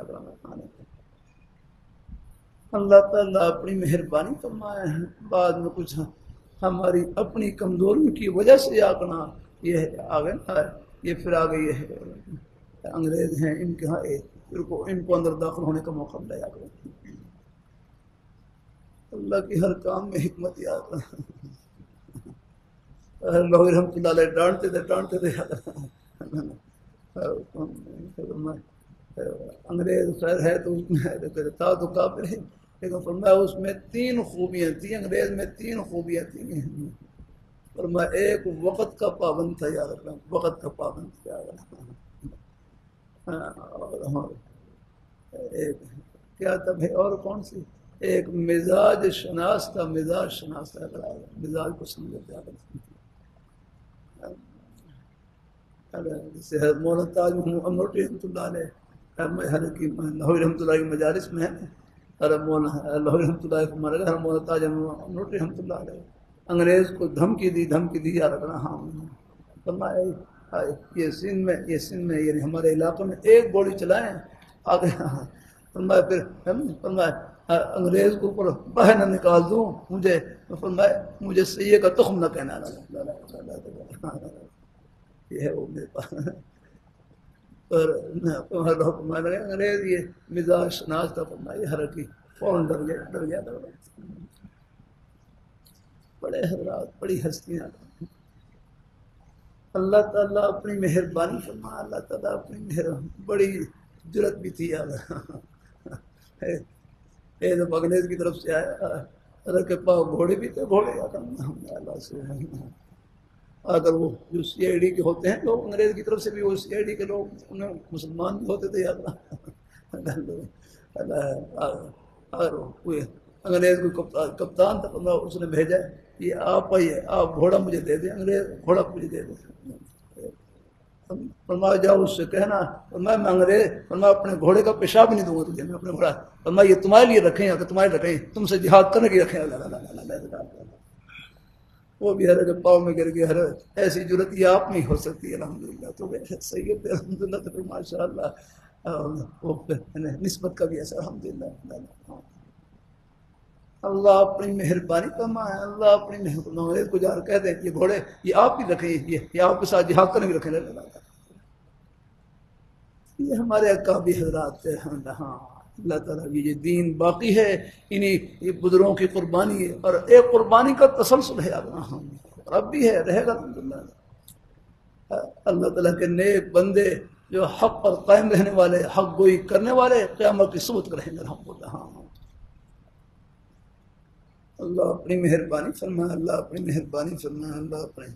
اللہ تعالیٰ اپنی مہربانی فرمائے ہیں، بعد میں کچھ ہماری اپنی کمزوریوں کی وجہ سے آگنا یہ آگے نا یہ پھر آگے یہ انگریز ہیں ان کے ہاں ان کو اندر داخل ہونے کا موقع ملا جاتا ہے۔ اللہ کی ہر کام میں حکمت یاد اللہ رحمۃ اللہ علیہ ڈانٹتے تھے انگریز خیر ہے تو اس میں تھا تو کافر ہے، لیکن فرمایا اس میں 3 خوبیاں تھیں، انگریز میں 3 خوبیاں تھیں۔ فرمایا ایک وقت کا پابند تھا، یاد رکھنا وقت کا پابند تھا، یاد رکھنا۔ اور ایک کیا تھا بھائی، اور کون سی، ایک مزاج شناس تھا، مزاج شناس تھا، مزاج کو سمجھے یاد رکھنا۔ جیسے مولانا تاج محمد رحمۃ اللہ علیہ رحمۃ اللہ کی مجالس میں ہے، مولانا رحمۃ اللہ مولانا تاج محمد رحمۃ اللہ علیہ انگریز کو دھمکی دی یاد رکھنا۔ ہاں فرمایا یہ سندھ میں یعنی ہمارے علاقے میں ایک گولی چلائیں آگے، فرمایا پھر فرمایا انگریز کو اوپر باہر نہ نکال دوں، مجھے سیے کا تخم نہ کہنا، یہ ہے وہ میرے پاس پر انگریز یہ مزاج شناس تھا، فرمایا ہر کی فوراً ڈر گیا بڑے حضرات بڑی ہستیاں۔ اللہ تعالیٰ اپنی مہربانی فرما، اللہ تعالیٰ اپنی بڑی جرت بھی تھی یاد جب انگریز کی طرف سے آیا کے پاؤ گھوڑے بھی تھے، گھوڑے اللہ سے اگر وہ جو سی آئی ڈی کے ہوتے ہیں لوگ انگریز کی طرف سے بھی، وہ سی آئی ڈی کے لوگ انہیں مسلمان بھی ہوتے تھے یاد اگر کوئی انگریز کو کپتان تھا، اس نے بھیجا یہ آپ آئیے، آپ گھوڑا مجھے دے دیں، انگریز گھوڑا مجھے دے دیں، فرمایا جاؤ اس سے کہنا میں انگریز اپنے گھوڑے کا پیشاب نہیں دوں گا تجھے، میں اپنے گھوڑا فرمایا یہ تمہارے لیے رکھیں یا کہ تمہارے رکھیں، تم سے جہاد کرنے کی رکھیں۔ وہ بھی ہر پاؤں میں گر گیا، ایسی جرت یہ آپ نہیں ہو سکتی الحمدللہ، تو سید الحمدللہ تو ماشاء اللہ وہ نسبت کا بھی ایسا الحمدللہ۔ اللہ اپنی مہربانی فرمائے، اللہ اپنی مہربانی کو جا کہہ دیں یہ گھوڑے یہ آپ بھی رکھیں، یہ آپ کے ساتھ جہاد کرنے بھی رکھیں، یہ ہمارے اکابر حضرات تھے۔ ہاں اللہ تعالیٰ کی یہ دین باقی ہے، انہیں بزرگوں کی قربانی ہے، اور ایک قربانی کا تسلسل ہے اب بھی ہے، رہے گا الحمدللہ۔ اللہ تعالیٰ کے نیک بندے جو حق پر قائم رہنے والے، حق گوئی کرنے والے قیامت کی صبح تک رہیں گے الحمدللہ۔ ہاں اللہ اپنی مہربانی فرمائے، اللہ اپنی مہربانی فرمائے، اللہ اپنے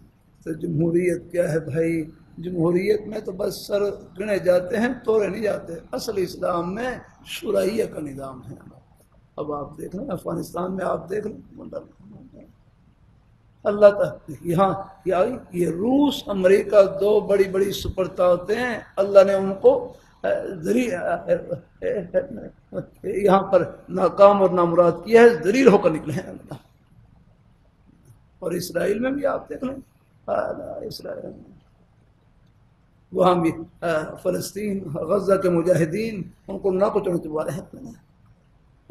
تو جمہوریت کیا ہے بھائی، جمہوریت میں تو بس سر گنے جاتے ہیں، توڑے نہیں جاتے، اصل اسلام میں شورائیہ کا نظام ہے۔ اب آپ دیکھ لیں افغانستان میں، آپ دیکھ لیں اللہ تعالیٰ یہاں یہ روس امریکہ 2 بڑی بڑی سپر طاقتیں ہیں، اللہ نے ان کو یہاں پر ناکام اور نامراد کیا ہے، ذلیل ہو کر نکلے ہیں اللہ۔ اور اسرائیل میں بھی آپ دیکھ لیں، اسرائیل وہاں بھی فلسطین غزہ کے مجاہدین ان کو نہ کو چڑھنے والے ہیں،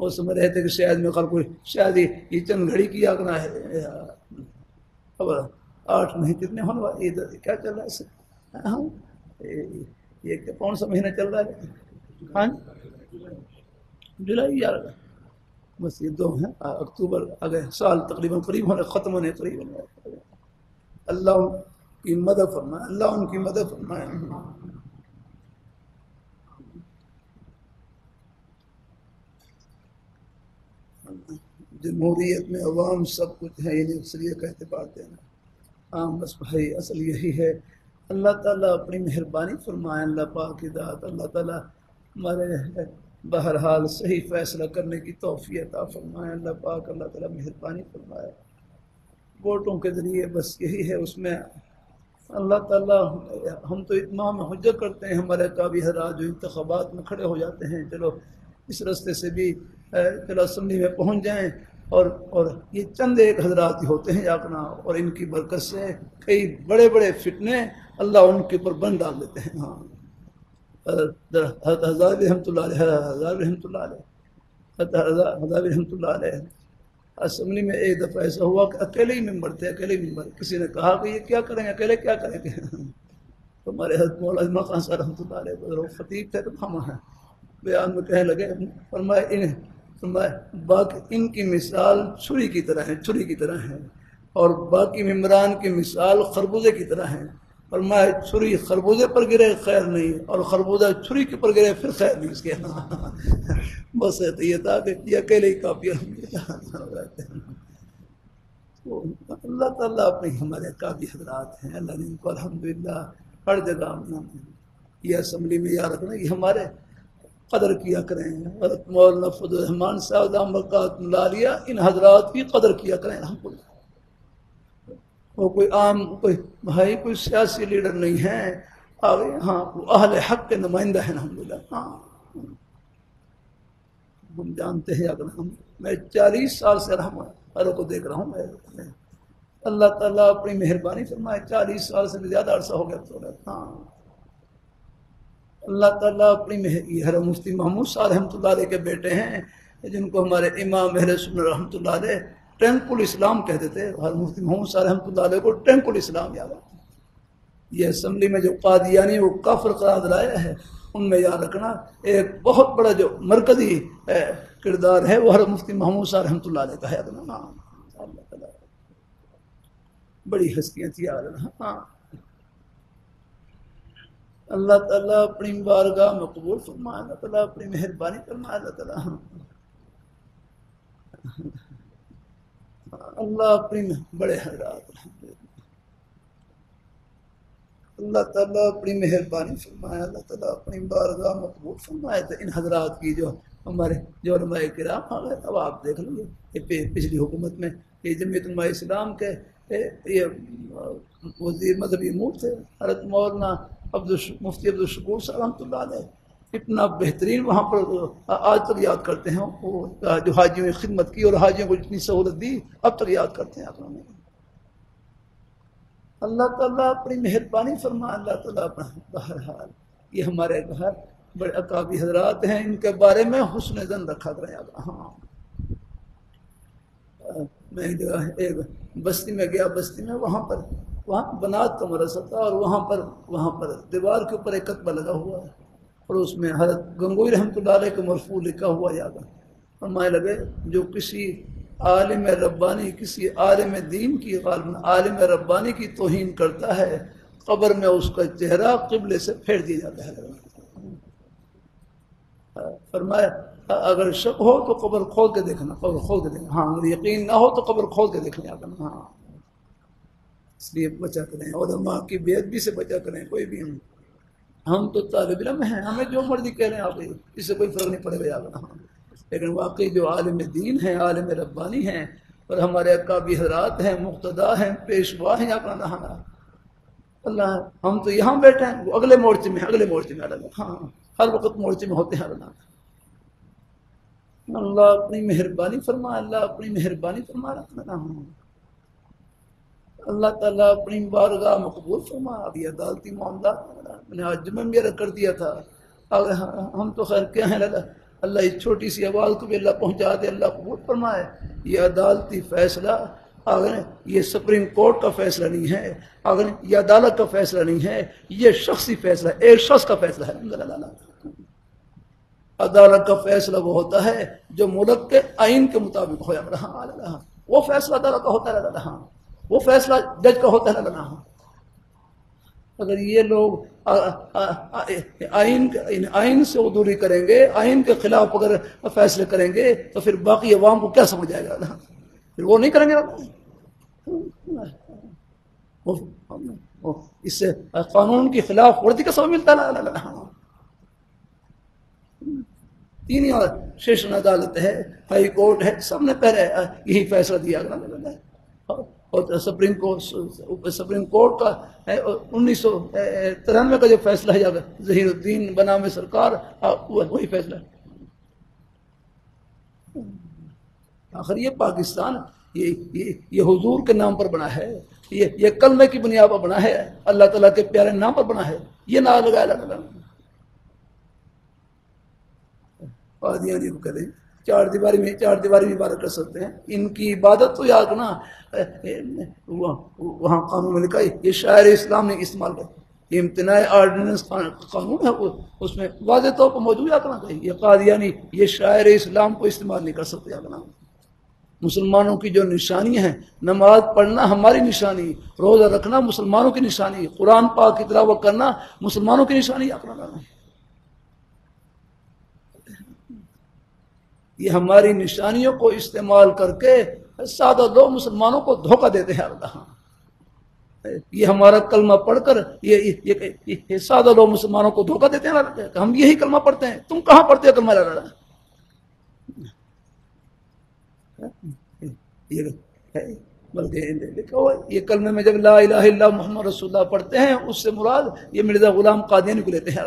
وہ سمجھ رہے تھے کہ شاید میں کل کوئی شاید یہ چند گھڑی کی آگنا ہے، اب 8 مہینے کتنے ہونے والے، کیا چل رہا ہے اس یہ کون سا مہینہ چل رہا ہے؟ ہاں جولائی، یار بس یہ 2 ہیں، اکتوبر اگلے سال تقریباً قریب ہونے ختم ہونے قریب ہونے۔ اللہ کی مدد فرمائے، اللہ ان کی مدد فرمائے۔ جمہوریت میں عوام سب کچھ ہے، یعنی اکثریت کا اعتبار دینا، ہاں بس بھائی اصل یہی ہے۔ اللہ تعالیٰ اپنی مہربانی فرمائے، اللہ پاک کی ذات، اللہ تعالیٰ ہمارے بہرحال صحیح فیصلہ کرنے کی توفیق عطا فرمائے، اللہ پاک اللہ تعالیٰ مہربانی فرمائے۔ ووٹوں کے ذریعے بس یہی ہے، اس میں اللہ تعالیٰ ہم تو اتمام حجت کرتے ہیں، ہمارے قابل حضرات جو انتخابات میں کھڑے ہو جاتے ہیں، چلو اس راستے سے بھی چلو اسمبلی میں پہنچ جائیں، اور یہ چند ایک حضرات ہی ہوتے ہیں یاکنا، اور ان کی برکت سے کئی بڑے بڑے فتنے اللہ ان کے اوپر بند ڈال دیتے ہیں۔ ہاں حضرت رحمۃ اللہ علیہ، حضرت رحمۃ اللہ علیہ اسمبلی میں ایک دفعہ ایسا ہوا کہ اکیلے ہی ممبر تھے، اکیلے ہی ممبر. کسی نے کہا کہ یہ کیا کریں گے، اکیلے کیا کریں گے؟ تو ہمارے حضرت مولانا خان صاحب رحمۃ اللہ علیہ خطیب تھے، تو ہم بیان میں کہنے لگے، فرمایا باقی ان کی مثال چھری کی طرح ہے، چھری کی طرح ہے، اور باقی ممبران کی مثال خربوزے کی طرح ہے. فرمایا چھری خربوزے پر گرے خیر نہیں، اور خربوزہ چھری کے پر گرے پھر خیر نہیں اس کے. بس یہ تھا کہ یہ اکیلے ہی کافی اللہ تعالیٰ اپنے ہمارے کافی حضرات ہیں، اللہ نے ان کو الحمدللہ ہر جگہ یہ اسمبلی میں یاد رکھنا کہ ہمارے قدر کیا کریں. حضرت مولانا فضل الرحمان صاحب دامت برکاتہ العالیہ ان حضرات کی قدر کیا کریں. الحمدللہ وہ کوئی عام کوئی بھائی کوئی سیاسی لیڈر نہیں ہے، ہاں اہل حق کے نمائندہ ہیں الحمدللہ. ہاں ہم جانتے ہیں اگر میں 40 سال سے ہر کو دیکھ رہا ہوں. اللہ تعالیٰ اپنی مہربانی فرمائے 40 سال سے بھی زیادہ عرصہ ہو گیا تو. ہاں اللہ تعالیٰ اپنی حضرت مفتی محمود صاحب رحمۃ اللہ علیہ کے بیٹے ہیں، جن کو ہمارے امام اہل سنت رحمۃ اللہ علیہ ٹینک الاسلام کہتے تھے. حضرت مفتی محمود صاحب رحمۃ اللہ علیہ کو ٹینک الاسلام یاد ہے. یہ اسمبلی میں جو قادیانی وہ کافر قرار دلایا ہے، ان میں یاد رکھنا ایک بہت بڑا جو مرکزی کردار ہے وہ حضرت مفتی محمود صاحب رحمۃ اللہ علیہ کا ہے. اللہ تعالیٰ بڑی ہستیاں تھی. ہاں اللہ تعالیٰ اپنی بارگاہ میں قبول فرمائے، اللہ تعالیٰ اپنی مہربانی فرمائے. اللہ تعالیٰ اللہ اپنی بڑے حضرات اللہ تعالیٰ اپنی مہربانی فرمائے، اللہ تعالیٰ اپنی بارگاہ میں قبول فرمائے. تو ان حضرات کی جو ہمارے جو علماء کرام آ گئے، اب آپ دیکھ لیں گے پچھلی حکومت میں یہ جمعیت علماء اسلام کے یہ وزیر مذہبی امور تھے حضرت مولانا مفتی عبدالشکور صاحب رحمۃ اللہ علیہ. اتنا بہترین وہاں پر آج تک یاد کرتے ہیں وہ جو حاجیوں کی خدمت کی اور حاجیوں کو جتنی سہولت دی اب تک یاد کرتے ہیں. اللہ تعالیٰ اپنی مہربانی فرما. اللہ تعالیٰ اپنا بہرحال یہ ہمارے گھر بڑے اکابی حضرات ہیں، ان کے بارے میں حسن ظن رکھا کریں. ہاں میں ایک بستی میں گیا، بستی میں وہاں بنات کا مدرسہ تھا، اور وہاں پر دیوار کے اوپر ایک کتبہ لگا ہوا ہے، اور اس میں حضرت گنگوئی رحمۃ اللہ علیہ کا مرفوع لکھا ہوا یاد ہے. فرمانے لگے جو کسی عالم ربانی، کسی عالم دین کی عالم ربانی کی توہین کرتا ہے، قبر میں اس کا چہرہ قبلے سے پھیر دیا جاتا ہے. فرمایا اگر شک ہو تو قبر کھول کے دیکھنا، قبر کھول کے دیکھنا. ہاں اگر یقین نہ ہو تو قبر کھول کے دیکھنا. ہاں اس لیے بچا کریں، علماء کی بے ادبی سے بچا کریں. کوئی بھی ہم تو طالب علم ہیں، ہمیں جو مرضی کہہ رہے ہیں آپ، اس سے کوئی فرق نہیں پڑے گا. ہاں لیکن واقعی جو عالم دین ہیں، عالم ربانی ہیں، اور ہمارے اکابی حضرات ہیں، مقتدا ہیں، پیشوا ہیں اپنا اللہ. ہم تو یہاں بیٹھے ہیں، وہ اگلے مورچے میں ہاں ہر وقت مورچے میں ہوتے ہیں. اللہ اپنی مہربانی فرما، اللہ اپنی مہربانی فرما. اللہ تعالیٰ اپنی بارگاہ میں قبول فرما. ابھی عدالتی معاملات میں نے آج جمعہ میں کر دیا تھا. ہم تو خیر کیا ہیں، اللہ اس چھوٹی سی آواز کو بھی اللہ پہنچا دے، اللہ قبول فرمائے. یہ عدالتی فیصلہ اگر یہ سپریم کورٹ کا فیصلہ نہیں ہے، اگر یہ عدالت کا فیصلہ نہیں ہے، یہ شخصی فیصلہ ہے، ایک شخص کا فیصلہ ہے. عدالت کا فیصلہ وہ ہوتا ہے جو ملک کے آئین کے مطابق ہو جاتا. وہ فیصلہ عدالت کا ہوتا ہے، ہاں وہ فیصلہ جج کا ہوتا ہے. اگر یہ لوگ آئین سے عدولی کریں گے، آئین کے خلاف اگر فیصلے کریں گے تو پھر باقی عوام کو کیا سمجھ آئے گا؟ پھر وہ نہیں کریں گے. اس سے قانون کی خلاف ورزی کا سبب ملتا ہے. تین سیشن عدالت ہے، ہائی کورٹ ہے، سب نے پہلے یہی فیصلہ دیا. اور سپریم کورٹ کا 1993 کا جو فیصلہ ہے ظہیر الدین بنام سرکار، وہی فیصلہ ہے. آخر یہ پاکستان یہ حضور کے نام پر بنا ہے، یہ کلمے کی بنیاد پر بنا ہے، اللہ تعالیٰ کے پیارے نام پر بنا ہے. یہ نہ لگایا قادیانی کو کریں چار دیواری میں عبادت کر سکتے ہیں. ان کی عبادت تو یاد کرنا وہاں قانون میں لکھا ہے، یہ شاعر اسلام نے استعمال کر، یہ امتناع آرڈیننس قانون ہے، اس میں واضح طور پر موجود کرنا چاہیے. یہ قادیانی یہ شاعر اسلام کو استعمال نہیں کر سکتے. کرنا مسلمانوں کی جو نشانی ہے، نماز پڑھنا ہماری نشانی، روزہ رکھنا مسلمانوں کی نشانی، قرآن پاک کی تلاوت کرنا مسلمانوں کی نشانی. یہ ہماری نشانیوں کو استعمال کر کے سادہ لوگ مسلمانوں کو دھوکہ دیتے ہیں. یہ ہمارا کلمہ پڑھ کر یہ سادہ لوگ مسلمانوں کو دھوکہ دیتے ہیں. ہم یہی کلمہ پڑھتے ہیں، تم کہاں پڑھتے ہو کلمہ؟ بلکہ یہ کلمے میں جب لا الہ الا اللہ محمد رسول اللہ پڑھتے ہیں، اس سے مراد یہ مرزا غلام قادیانی کو لیتے ہیں.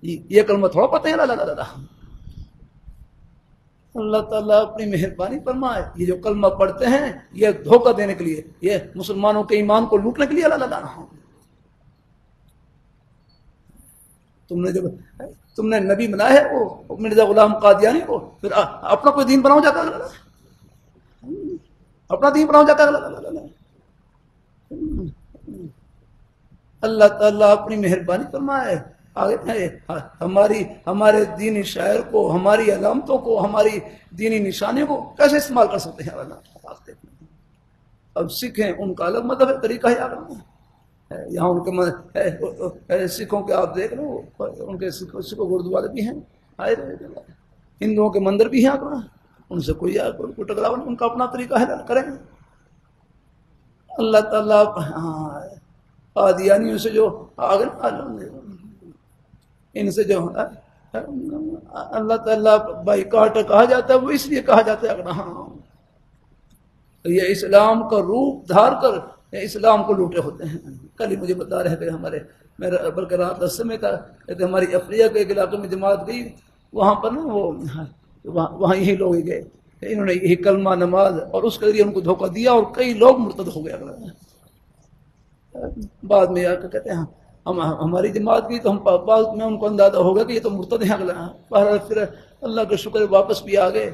یہ کلمہ تھوڑا پڑھتے ہیں. اللہ تعالیٰ اپنی مہربانی فرمائے. یہ جو کلمہ پڑھتے ہیں یہ دھوکہ دینے کے لیے، یہ مسلمانوں کے ایمان کو لوٹنے کے لیے. اللہ تم نے نبی بنایا ہے وہ مرزا غلام قادیانی کو، پھر اپنا کوئی دین بناؤ جا کر، اپنا دین بناؤ جا کر. اللہ تعالیٰ اپنی مہربانی فرمائے. ہمارے دینی شاعر کو، ہماری علامتوں کو، ہماری دینی نشانیوں کو کیسے استعمال کر سکتے ہیں؟ اب سکھ ہیں، ان کا الگ مذہب ہے، طریقہ ہے. یہاں ان کے سکھوں کے آپ دیکھ لو، ان کے سکھوں گردوارے بھی ہیں، ہندوؤں کے مندر بھی ہیں. ان سے کوئی ٹکراؤ نہیں، ان کا اپنا طریقہ ہے، کریں. اللہ تعالیٰ قادیانیوں سے جو ان سے جو اللہ تعالیٰ بائیکاٹ کہا جاتا ہے، وہ اس لیے کہا جاتا ہے یہ اسلام کا روپ دھار کر اسلام کو لوٹے ہوتے ہیں. کل ہی مجھے بتا رہے تھے میرا بلکہ رات 10 میں تھا کہ ہماری افریقہ کے ایک علاقے میں جماعت گئی، وہاں پر نا وہاں یہی لوگ گئے، انہوں نے یہی کلمہ نماز اور اس کے ذریعے ان کو دھوکہ دیا اور کئی لوگ مرتد ہو گئے. بعد میں آ کر کہتے ہیں ہماری جماعت کی، تو ہم بعد میں ان کو اندازہ ہوگا کہ یہ تو مرتد ہیں. پھر اللہ کا شکر واپس بھی آ گئے.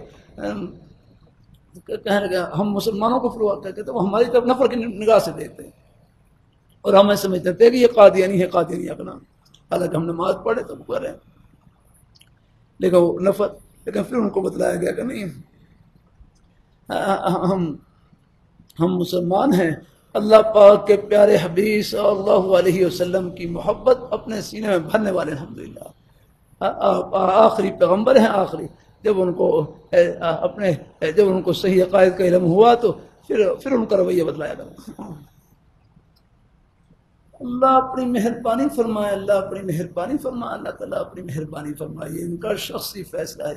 کہنے لگا ہم مسلمانوں کو فروغ کرتے تو وہ ہماری طرف نفر کی نگاہ سے دیکھتے ہیں اور ہمیں سمجھتے تھے کہ یہ قادیانی ہے، قادیانی اپنا. حالانکہ ہم نماز پڑھے تو کریں، لیکن وہ نفر. لیکن پھر ان کو بتلایا گیا کہ نہیں، ہم مسلمان ہیں. اللہ پاک کے پیارے حبیب صلی اللہ علیہ وسلم کی محبت اپنے سینے میں بھرنے والے الحمدللہ. آخری پیغمبر ہیں، آخری. جب ان کو صحیح عقائد کا علم ہوا تو پھر ان کا رویہ بدلایا گیا. اللہ اپنی مہربانی فرمائے، اللہ اپنی مہربانی فرمائے، اللہ تعالیٰ اپنی مہربانی فرمائے. یہ ان کا شخصی فیصلہ ہے.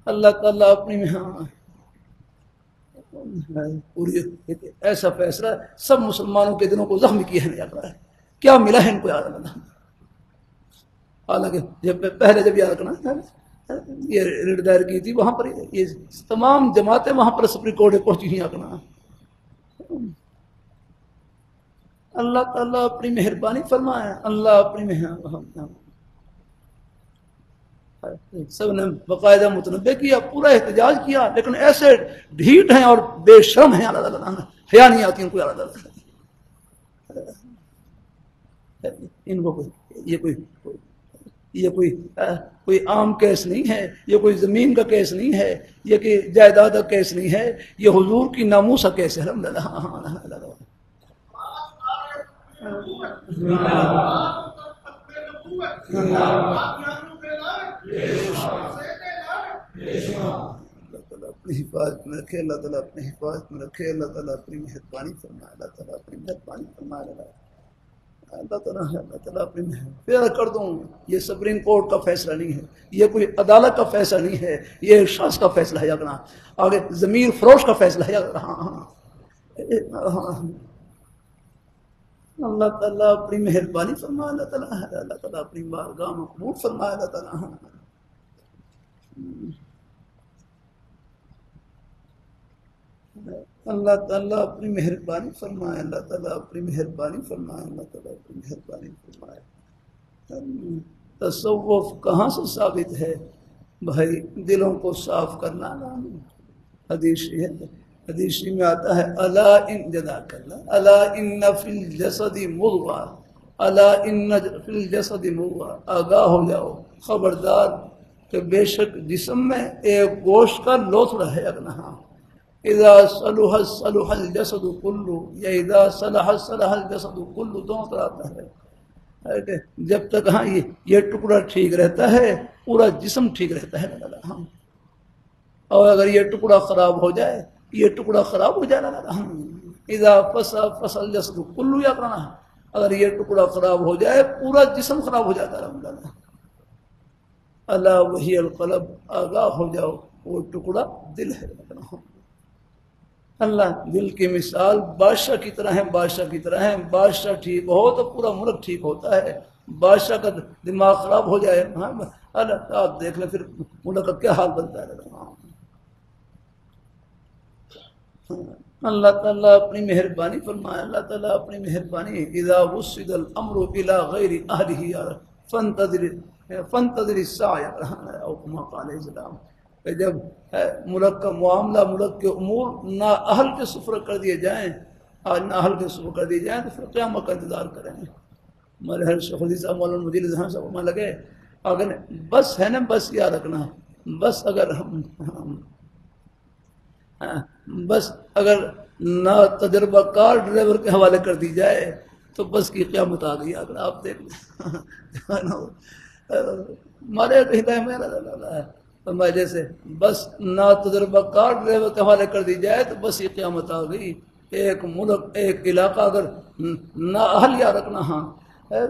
اللہ تعالیٰ اپنی پوری ایسا فیصلہ سب مسلمانوں کے دلوں کو زخمی کیا ہے. کیا ملا ہے ان کو یاد رکھنا. حالانکہ پہلے جب یاد رکھنا یہ ریڈ دائر کی تھی، وہاں پر یہ تمام جماعتیں وہاں پر سپریم کورٹ پہنچی ہوئی. یاد رکھنا اللہ تعالیٰ اپنی مہربانی فرمائے. اللہ اپنی مہربانی. سب نے باقاعدہ متنبع کیا، پورا احتجاج کیا، لیکن ایسے ڈھیٹ ہیں اور بے شرم ہیں. اللہ تعالیٰ حیا نہیں آتی ان کو. ان کو یہ کوئی عام کیس نہیں ہے، یہ کوئی زمین کا کیس نہیں ہے، یہ کہ جائیداد کا کیس نہیں ہے، یہ حضور کی ناموس کا کیس ہے. اللہ تعالیٰ اپنی حفاظت میں رکھے، اللہ تعالیٰ اپنی حفاظت میں رکھے، اللہ تعالیٰ اپنی مہربانی فرمائے، اللہ تعالیٰ اپنی مہربانی فرمائے. اللہ تعالیٰ اپنی پھر کر دوں. یہ سپریم کورٹ کا فیصلہ نہیں ہے، یہ کوئی عدالت کا فیصلہ نہیں ہے، یہ ایک شخص کا فیصلہ ہے. یاد آگے ضمیر فروش کا فیصلہ ہے. اللہ تعالیٰ اپنی مہربانی فرمائے، اللہ تعالیٰ اپنی بارگاہ میں قبول فرمائے. اللہ تعالیٰ اللہ تعالیٰ اپنی مہربانی فرمائے، اللہ تعالیٰ اپنی مہربانی فرمائے، اللہ تعالیٰ اپنی مہربانی فرمائے. تصوف کہاں سے ثابت ہے بھائی دلوں کو صاف کرنا حدیث میں آتا ہے الا ان جدا کرنا الا ان فی الجسد مضغہ الا ان فی الجسد مضغہ، آگاہ ہو جاؤ، خبردار کہ بے شک جسم میں ایک گوشت کا لوتھڑا ہے اگنا، اذا صلح صلح الجسد کلو یا اذا صلح صلح الجسد کلو، دونوں طرح آتا ہے کہ جب تک ہاں یہ ٹکڑا ٹھیک رہتا ہے پورا جسم ٹھیک رہتا ہے، ہاں اور اگر یہ ٹکڑا خراب ہو جائے، یہ ٹکڑا خراب ہو جائے اذا فسد الجسد کلو، یا کرنا اگر یہ ٹکڑا خراب ہو جائے پورا جسم خراب ہو جاتا ہے۔ الا وہی القلب، آگاہ ہو جاؤ وہ ٹکڑا دل ہے۔ اللہ دل کی مثال بادشاہ کی طرح ہے، بادشاہ کی طرح ہے، بادشاہ ٹھیک ہو تو پورا ملک ٹھیک ہوتا ہے، بادشاہ کا دماغ خراب ہو جائے اللہ آپ دیکھ لیں پھر ملک کا کیا حال بنتا ہے۔ اللہ تعالیٰ اپنی مہربانی فرمائے، اللہ تعالیٰ اپنی مہربانی اذا وسد الامر الى غیر اہلہ فانتظر الساعة او کما قال السلام، کہ جب ملک کا معاملہ، ملک کے امور نہ اہل کے سپرد کر دیے جائیں، آج نہ اہل کے سپرد کر دیے جائیں تو پھر قیامت کا انتظار کریں۔ ہمارے ہر شیخ الحدیث صاحب مولانا مجید الرحمن صاحب میں لگے اگر بس ہے نا، بس یاد رکھنا، بس اگر نہ تجربہ کار ڈرائیور کے حوالے کر دی جائے تو بس کی قیامت آ گئی۔ اگر آپ دیکھ لیں ہمارے ہدایت میں فرمایا جیسے بس نہ تجربہ کار ڈرائیور کے حوالے کر دی جائے تو بس یہ قیامت آ گئی۔ ایک ملک، ایک علاقہ اگر نہ اہل یا رکھنا ہاں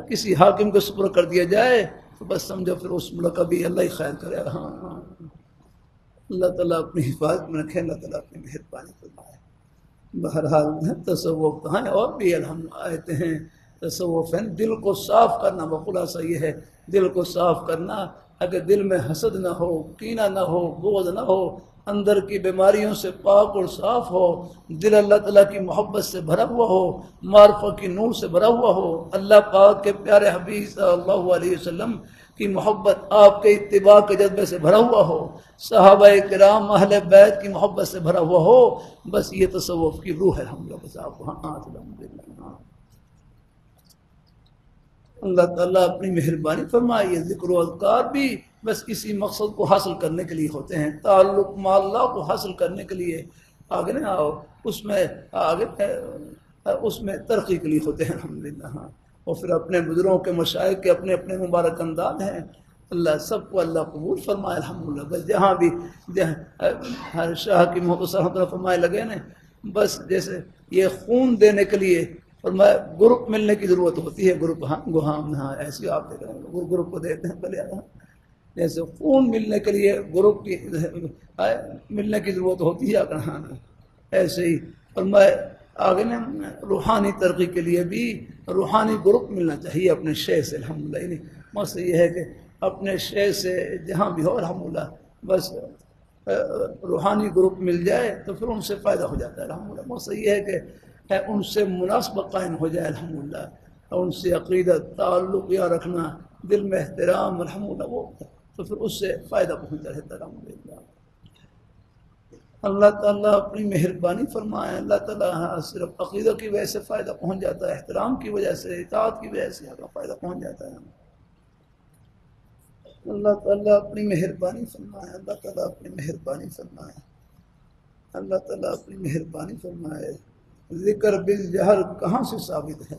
کسی حاکم کے سپرد کر دیا جائے تو بس سمجھو پھر اس ملک کا بھی اللہ ہی خیر کرے۔ ہاں اللہ تعالیٰ اپنی حفاظت میں رکھے، اللہ تعالیٰ اپنی مہربانی فرمائے۔ بہرحال تصوف کہاں ہے، اور بھی الحمد آیتیں ہیں تصوف ہیں، دل کو صاف کرنا، بخلاصہ یہ ہے دل کو صاف کرنا، اگر دل میں حسد نہ ہو، کینہ نہ ہو، بغض نہ ہو، اندر کی بیماریوں سے پاک اور صاف ہو، دل اللہ تعالیٰ کی محبت سے بھرا ہوا ہو، معرفت کی نور سے بھرا ہوا ہو، اللہ پاک کے پیارے حبیب صلی اللہ علیہ وسلم کی محبت، آپ کے اتباع کے جذبے سے بھرا ہوا ہو، صحابہ کرام اہل بیت کی محبت سے بھرا ہوا ہو، بس یہ تصوف کی روح ہے۔ ہم لوگ صاحب الحمدللہ اللہ تعالیٰ اپنی مہربانی فرمائے۔ ذکر و اذکار بھی بس اسی مقصد کو حاصل کرنے کے لیے ہوتے ہیں، تعلق مع اللہ کو حاصل کرنے کے لیے آگے نہ آؤ، اس میں آگے اس میں ترقی کے لیے ہوتے ہیں الحمدللہ۔ ہاں اور پھر اپنے بزرگوں کے مشائخ کے اپنے اپنے مبارک انداز ہیں، اللہ سب کو اللہ قبول فرمائے الحمدللہ۔ بس جہاں بھی ہر شاہ کی محبت فرمائے لگے نا، بس جیسے یہ خون دینے کے لیے فرمایا گروپ ملنے کی ضرورت ہوتی ہے، گروپ ہاں ایسی آپ دیکھ رہے ہیں گروپ کو دیتے ہیں پہلے جیسے خون ملنے کے لیے گروپ کی ملنے کی ضرورت ہوتی ہے، کہاں ایسے ہی فرمایا آگے نا روحانی ترقی کے لیے بھی روحانی گروپ ملنا چاہیے اپنے شیخ سے الحمدللہ۔ مقصد یہ ہے کہ اپنے شیخ سے جہاں بھی ہو الحمدللہ بس روحانی گروپ مل جائے تو پھر ان سے فائدہ ہو جاتا ہے الحمدللہ۔ مقصد یہ ہے کہ ان سے مناسبت قائم ہو جائے الحمدللہ، ان سے عقیدت تعلق یا رکھنا، دل میں احترام الحمدللہ، وہ تو پھر اس سے فائدہ پہنچتا رہتا ہے الحمدللہ۔ اللہ تعالیٰ اپنی مہربانی فرمائے، اللہ تعالیٰ صرف عقیدہ کی وجہ سے فائدہ پہنچ جاتا ہے، احترام کی وجہ سے، اطاعت کی وجہ سے فائدہ پہنچ جاتا ہے۔ اللہ تعالیٰ اپنی مہربانی فرمائے، اللہ تعالیٰ اپنی مہربانی فرمائے، اللہ تعالیٰ اپنی مہربانی فرمائے۔ ذکر بالجہر کہاں سے ثابت ہے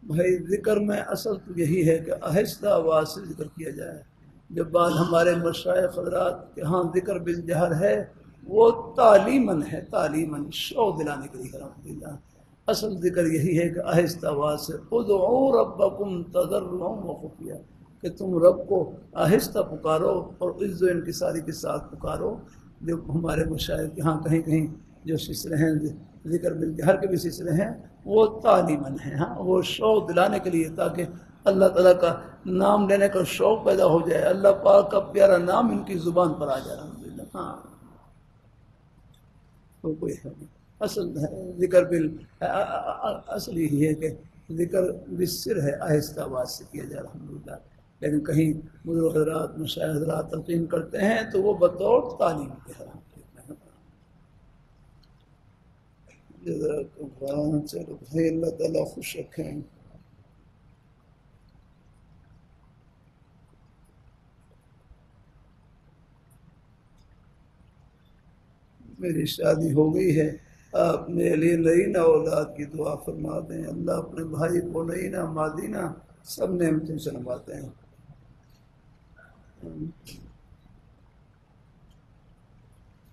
بھائی؟ ذکر میں اصل تو یہی ہے کہ آہستہ آواز سے ذکر کیا جائے۔ جو بات ہمارے مشائخ حضرات کہ ہاں ذکر بالجہر ہے وہ تعلیماً ہے، تعلیماً شوق دلانے کے لیے الحمدللہ۔ اصل ذکر یہی ہے کہ آہستہ آواز سے ادعوا ربکم تضرعا وخفیہ، کہ تم رب کو آہستہ پکارو اور عز و انکساری کے ساتھ پکارو۔ جو ہمارے مشائخ یہاں کہیں کہیں جو سلسلے ہیں ذکر بالجہر کے بھی سلسلے ہیں وہ تعلیماً ہیں، ہاں وہ شوق دلانے کے لیے تاکہ اللہ تعالیٰ کا نام لینے کا شوق پیدا ہو جائے، اللہ پاک کا پیارا نام ان کی زبان پر آ جائے الحمدللہ۔ ہاں تو کوئی ہے اصل ذکر اصل یہی ہے کہ ذکر بالسر ہے، آہستہ آواز سے کیا جائے الحمدللہ۔ لیکن کہیں بزرگ حضرات مشایخ حضرات تلقین کرتے ہیں تو وہ بطور تعلیم کے ہیں. چلو بھائی اللہ تعالیٰ خوش رکھیں. میری شادی ہو گئی ہے، آپ میرے لیے نئی نہ اولاد کی دعا فرما دیں. اللہ اپنے بھائی کو نئی نہ مادینہ سب نعمتوں سے نوازتے ہیں.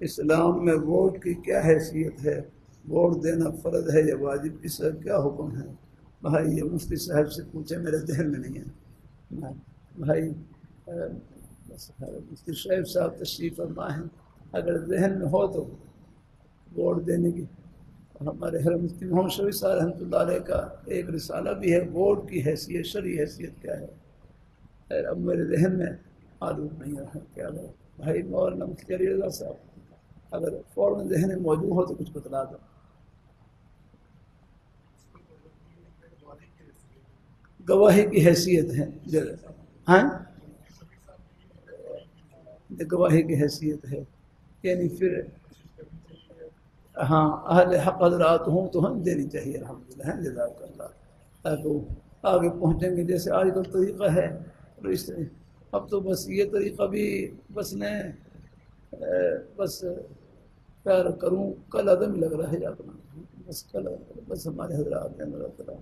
اسلام میں ووٹ کی کیا حیثیت ہے؟ ووٹ دینا فرض ہے یا واجب؟ اس کا کیا حکم ہے؟ بھائی یہ مفتی صاحب سے پوچھے، میرے ذہن میں نہیں ہے. بھائی مفتی صاحب صاحب تشریف فرما ہیں، اگر ذہن میں ہو تو ووٹ دینے کی. ہمارے حضرت مفتی محمد شفیع صاحب رحمۃ اللہ علیہ کا ایک رسالہ بھی ہے، ووٹ کی حیثیت، شرعی حیثیت کیا ہے. اب میرے ذہن میں معلوم نہیں ہے کیا ہے. بھائی مولانا مفتی علی رضا صاحب اگر فوراً ذہن میں موجود ہو تو کچھ بتلا دو. گواہی کی حیثیت ہے. ہاں گواہی کی حیثیت ہے، یعنی پھر ہاں اہل حق حضرات ہوں تو ہم دینی چاہیے. الحمدللہ ہے، جزاک اللہ. تاکہ وہ آگے پہنچیں گے. جیسے آج کل طریقہ ہے اس اب تو بس یہ طریقہ بھی بس نے بس پیار کروں کل عدم لگ رہا ہے اپنا. بس کل بس ہمارے حضرات ہیں اللہ تعالیٰ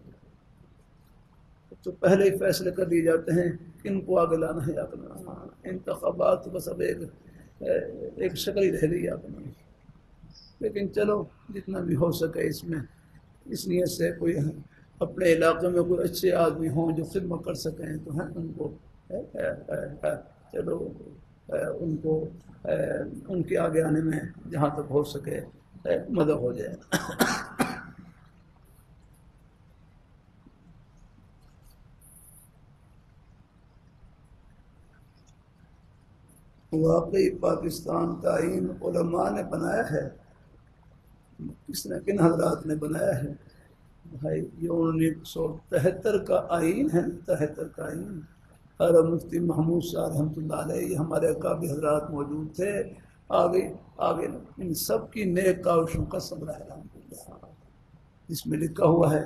تو پہلے ہی فیصلے کر دیے جاتے ہیں کہ ان کو آگے لانا ہے اپنا. انتخابات بس اب ایک شکل ہی رہ گئی اپنا. لیکن چلو جتنا بھی ہو سکے اس میں اس نیت سے کوئی اپنے علاقے میں کوئی اچھے آدمی ہوں جو خدمت کر سکیں تو ہیں ان کو چلو ان کو ان کے آگے آنے میں جہاں تک ہو سکے مدد ہو جائے. واقعی پاکستان کا آئین علماء نے بنایا ہے؟ کس نے، کن حضرات نے بنایا ہے؟ بھائی یہ 1973 کا آئین ہے. 73 کا آئین. اور مفتی محمود صاحب رحمۃ اللہ علیہ یہ ہمارے اکابر حضرات موجود تھے. آگے آگے ان سب کی نیک کاوشوں کا ثمرہ ہے الحمدللہ. اس میں لکھا ہوا ہے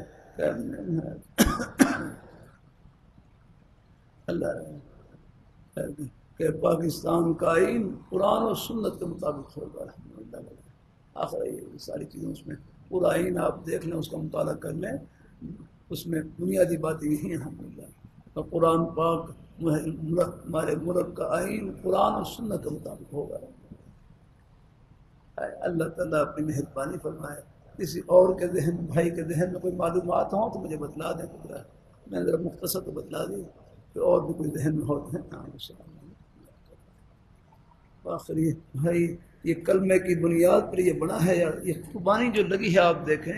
اللہ کہ پاکستان کا آئین قرآن و سنت کے مطابق ہوگا الحمدللہ. آخر یہ ساری چیزیں اس میں پورا آئین آپ دیکھ لیں، اس کا مطالعہ کر لیں، اس میں بنیادی باتیں یہی ہیں الحمدللہ. اور قرآن پاک ہمارے ملک کا آئین قرآن و سنت کے مطابق ہوگا. اللہ تعالیٰ اپنی مہربانی فرمائے. کسی اور کے ذہن بھائی کے ذہن میں کوئی معلومات ہوں تو مجھے بتلا دیں. میں ذرا مختصر تو بتلا دی کہ اور بھی کوئی ذہن میں ہوتے ہیں. آخری بھائی یہ کلمے کی بنیاد پر یہ بنا ہے یار. یہ قربانی جو لگی ہے آپ دیکھیں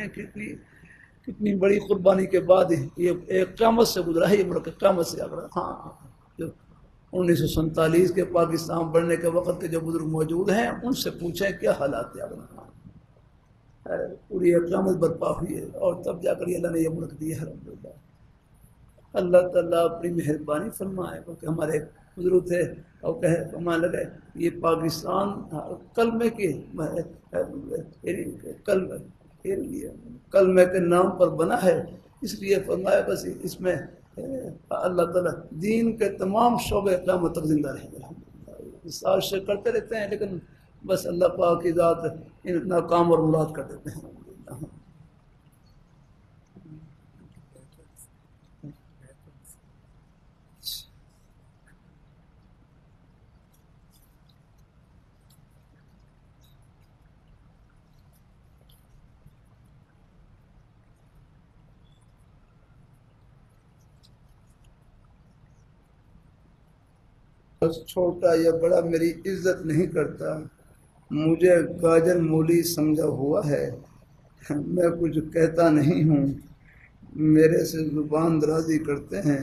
کتنی بڑی قربانی کے بعد یہ ایک قیامت سے گزرا ہے. یہ ملک قیامت سے آگرا. ہاں جو 1947 کے پاکستان بننے کے وقت کے جو بزرگ موجود ہیں ان سے پوچھیں کیا حالات تھے. پوری قیامت برپا ہوئی ہے اور تب جا کر اللہ نے یہ ملک دی ہے الحمدللہ. اللہ تعالیٰ اپنی مہربانی فرمائے. کیونکہ ہمارے بزرگ تھے اور فرمانے لگے یہ پاکستان کلمے کی کلمے کے نام پر بنا ہے. اس لیے فرمایا بس اس میں اللہ تعالیٰ دین کے تمام شعبے قیامت تک زندہ رہیں گے. سازش کرتے رہتے ہیں لیکن بس اللہ پاک کی ذات ناکام اور مراد کر دیتے ہیں. بس چھوٹا یا بڑا میری عزت نہیں کرتا. مجھے گاجر مولی سمجھا ہوا ہے. میں کچھ کہتا نہیں ہوں. میرے سے زبان درازی کرتے ہیں.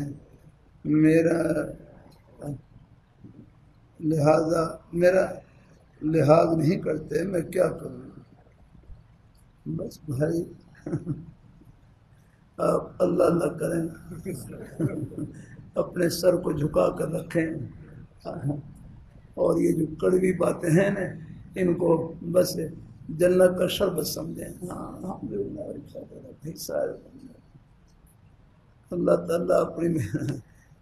میرا لحاظ نہیں کرتے. میں کیا کروں؟ بس بھائی آپ اللہ نہ کریں. اپنے سر کو جھکا کر رکھیں، اور یہ جو کڑوی باتیں ہیں نا ان کو بس جنت کا شربت سمجھیں۔ ہاں اللہ تعالیٰ اپنی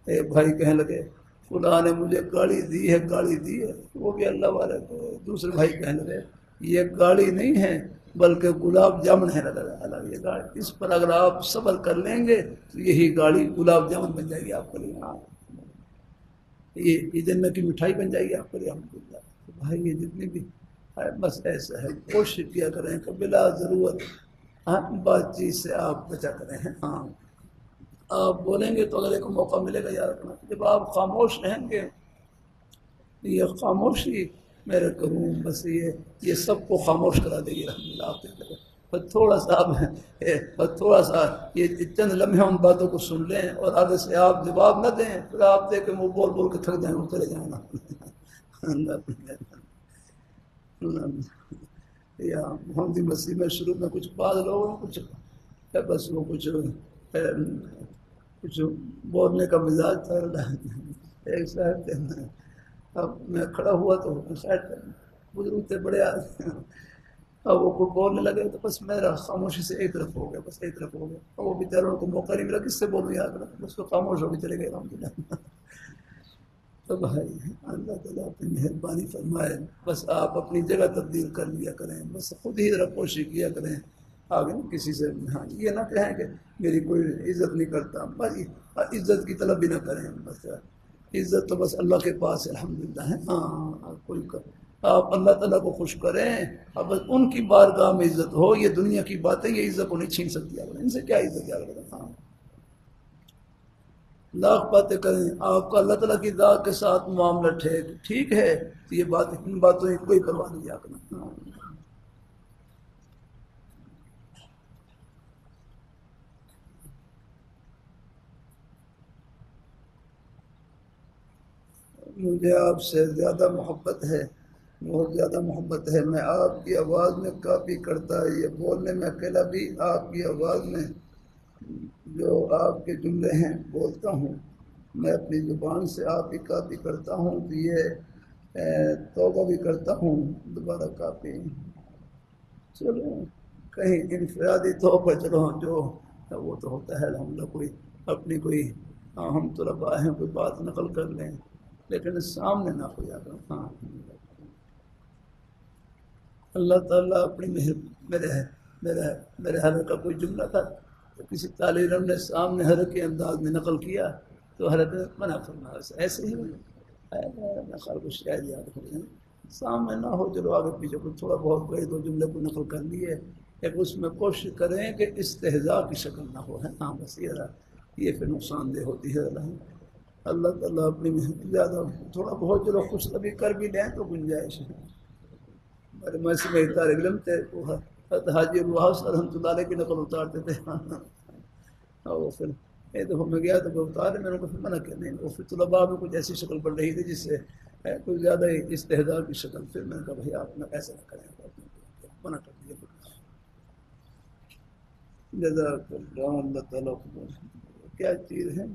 ایک بھائی کہنے لگے خدا نے مجھے گاڑی دی ہے، گاڑی دی ہے، وہ بھی اللہ والے کو۔ دوسرے بھائی کہنے لگے یہ گاڑی نہیں ہے بلکہ گلاب جامن ہے، اللہ یہ گاڑی، اس پر اگر آپ صبر کر لیں گے تو یہی گاڑی گلاب جامن بن جائے گی آپ کے لیے، ہاں یہ جنت کی مٹھائی بن جائے گی آپ کے لیے الحمدللہ۔ بھائی یہ جتنی بھی بس ایسا ہے، کوشش کیا کریں کہ بلا ضرورت بات چیت سے آپ بچا کریں۔ ہاں آپ بولیں گے تو اگلے کو موقع ملے گا یاد رکھنا، جب آپ خاموش رہیں گے یہ خاموشی میرے کروں بس یہ سب کو خاموش کرا دے گی الحمدللہ۔ آپ بس تھوڑا سا یہ چند لمحے ان باتوں کو سن لیں اور آگے سے آپ جواب نہ دیں، پھر آپ دیکھیں وہ بول بول کے تھک جائیں، وہ چلے جائیں نا۔ یا محمدی مسیح میں شروع میں کچھ بعض لوگوں کو کچھ بس وہ کچھ بولنے کا مزاج تھا۔ ایک صاحب اب میں کھڑا ہوا تو بزرگ تھے بڑے آدمی، اب وہ کوئی بولنے لگے تو بس میرا خاموشی سے ایک طرف ہو گیا، بس ایک طرف ہو گیا، اور وہ بیچاروں کو موقع نہیں ملا کس سے بولوں یاد رکھ، بس وہ خاموش ہو کے چلے گئے الحمدللہ۔ تو بھائی اللہ تعالیٰ اپنی مہربانی فرمائے، بس آپ اپنی جگہ تبدیل کر لیا کریں، بس خود ہی ذرا کوشش کیا کریں آگے کسی سے ہاں یہ نہ کہیں کہ میری کوئی عزت نہیں کرتا، بس عزت کی طلب بھی نہ کریں، بس عزت تو بس اللہ کے پاس الحمدللہ ہے۔ ہاں کوئی آپ اللہ تعالیٰ کو خوش کریں، اب بس ان کی بارگاہ میں عزت ہو، یہ دنیا کی باتیں یہ عزت کو نہیں چھین سکتی، ان سے کیا عزت کیا کرے۔ ہاں لاکھ باتیں کریں، آپ کا اللہ تعالیٰ کی ذات کے ساتھ معاملہ ٹھیک ہے تو یہ بات ان باتوں کی کوئی پرواہ نہیں کیا کرنا۔ مجھے آپ سے زیادہ محبت ہے، بہت زیادہ محبت ہے، میں آپ کی آواز میں کاپی کرتا ہے، یہ بولنے میں اکیلا بھی آپ کی آواز میں جو آپ کے جملے ہیں بولتا ہوں، میں اپنی زبان سے آپ کی کاپی کرتا ہوں تو یہ توبہ بھی کرتا ہوں دوبارہ کاپی۔ چلو کہیں انفرادی طور پر چلو جو وہ تو ہوتا ہے الحمدللہ، کوئی اپنی کوئی ہم طلباء ہیں کوئی بات نقل کر لیں لیکن سامنے نہ ہو جاتا۔ ہاں اللہ تعالیٰ اپنی میرے حضرت کا کوئی جملہ تھا تو کسی طالب علم نے سامنے حضرت کے انداز میں نقل کیا تو حضرت نے منع فرمایا، ایسے ہی نقل کو شاید یاد ہو جائے، سامنے نہ ہو چلو آگے پیچھے کو تھوڑا بہت کوئی دو جملے کو نقل کر لیے، ایک اس میں کوشش کریں کہ استہزاء کی شکل نہ ہو، ہے ہاں بس یہ پھر نقصان دہ ہوتی ہے۔ اللہ تعالیٰ اپنی زیادہ تھوڑا بہت چلو خوش طبی کر بھی لیں تو گنجائش ہے۔ میرے محسن میں طالب علم تھے حاجی الوہاب رحمۃ اللہ علیہ کی نقل اتارتے تھے، اور وہ پھر ایک دفعہ میں گیا تو وہ اتارے، میں نے کو پھر منع کیا نہیں، وہ پھر طلباء میں کچھ ایسی شکل بن رہی تھی جس سے کچھ زیادہ ہی استہزاء کی شکل، پھر میں نے کہا بھائی آپ ایسا نہ کریں، منع کر دیا۔ جزاک اللہ، اللہ تعالیٰ کیا چیز ہے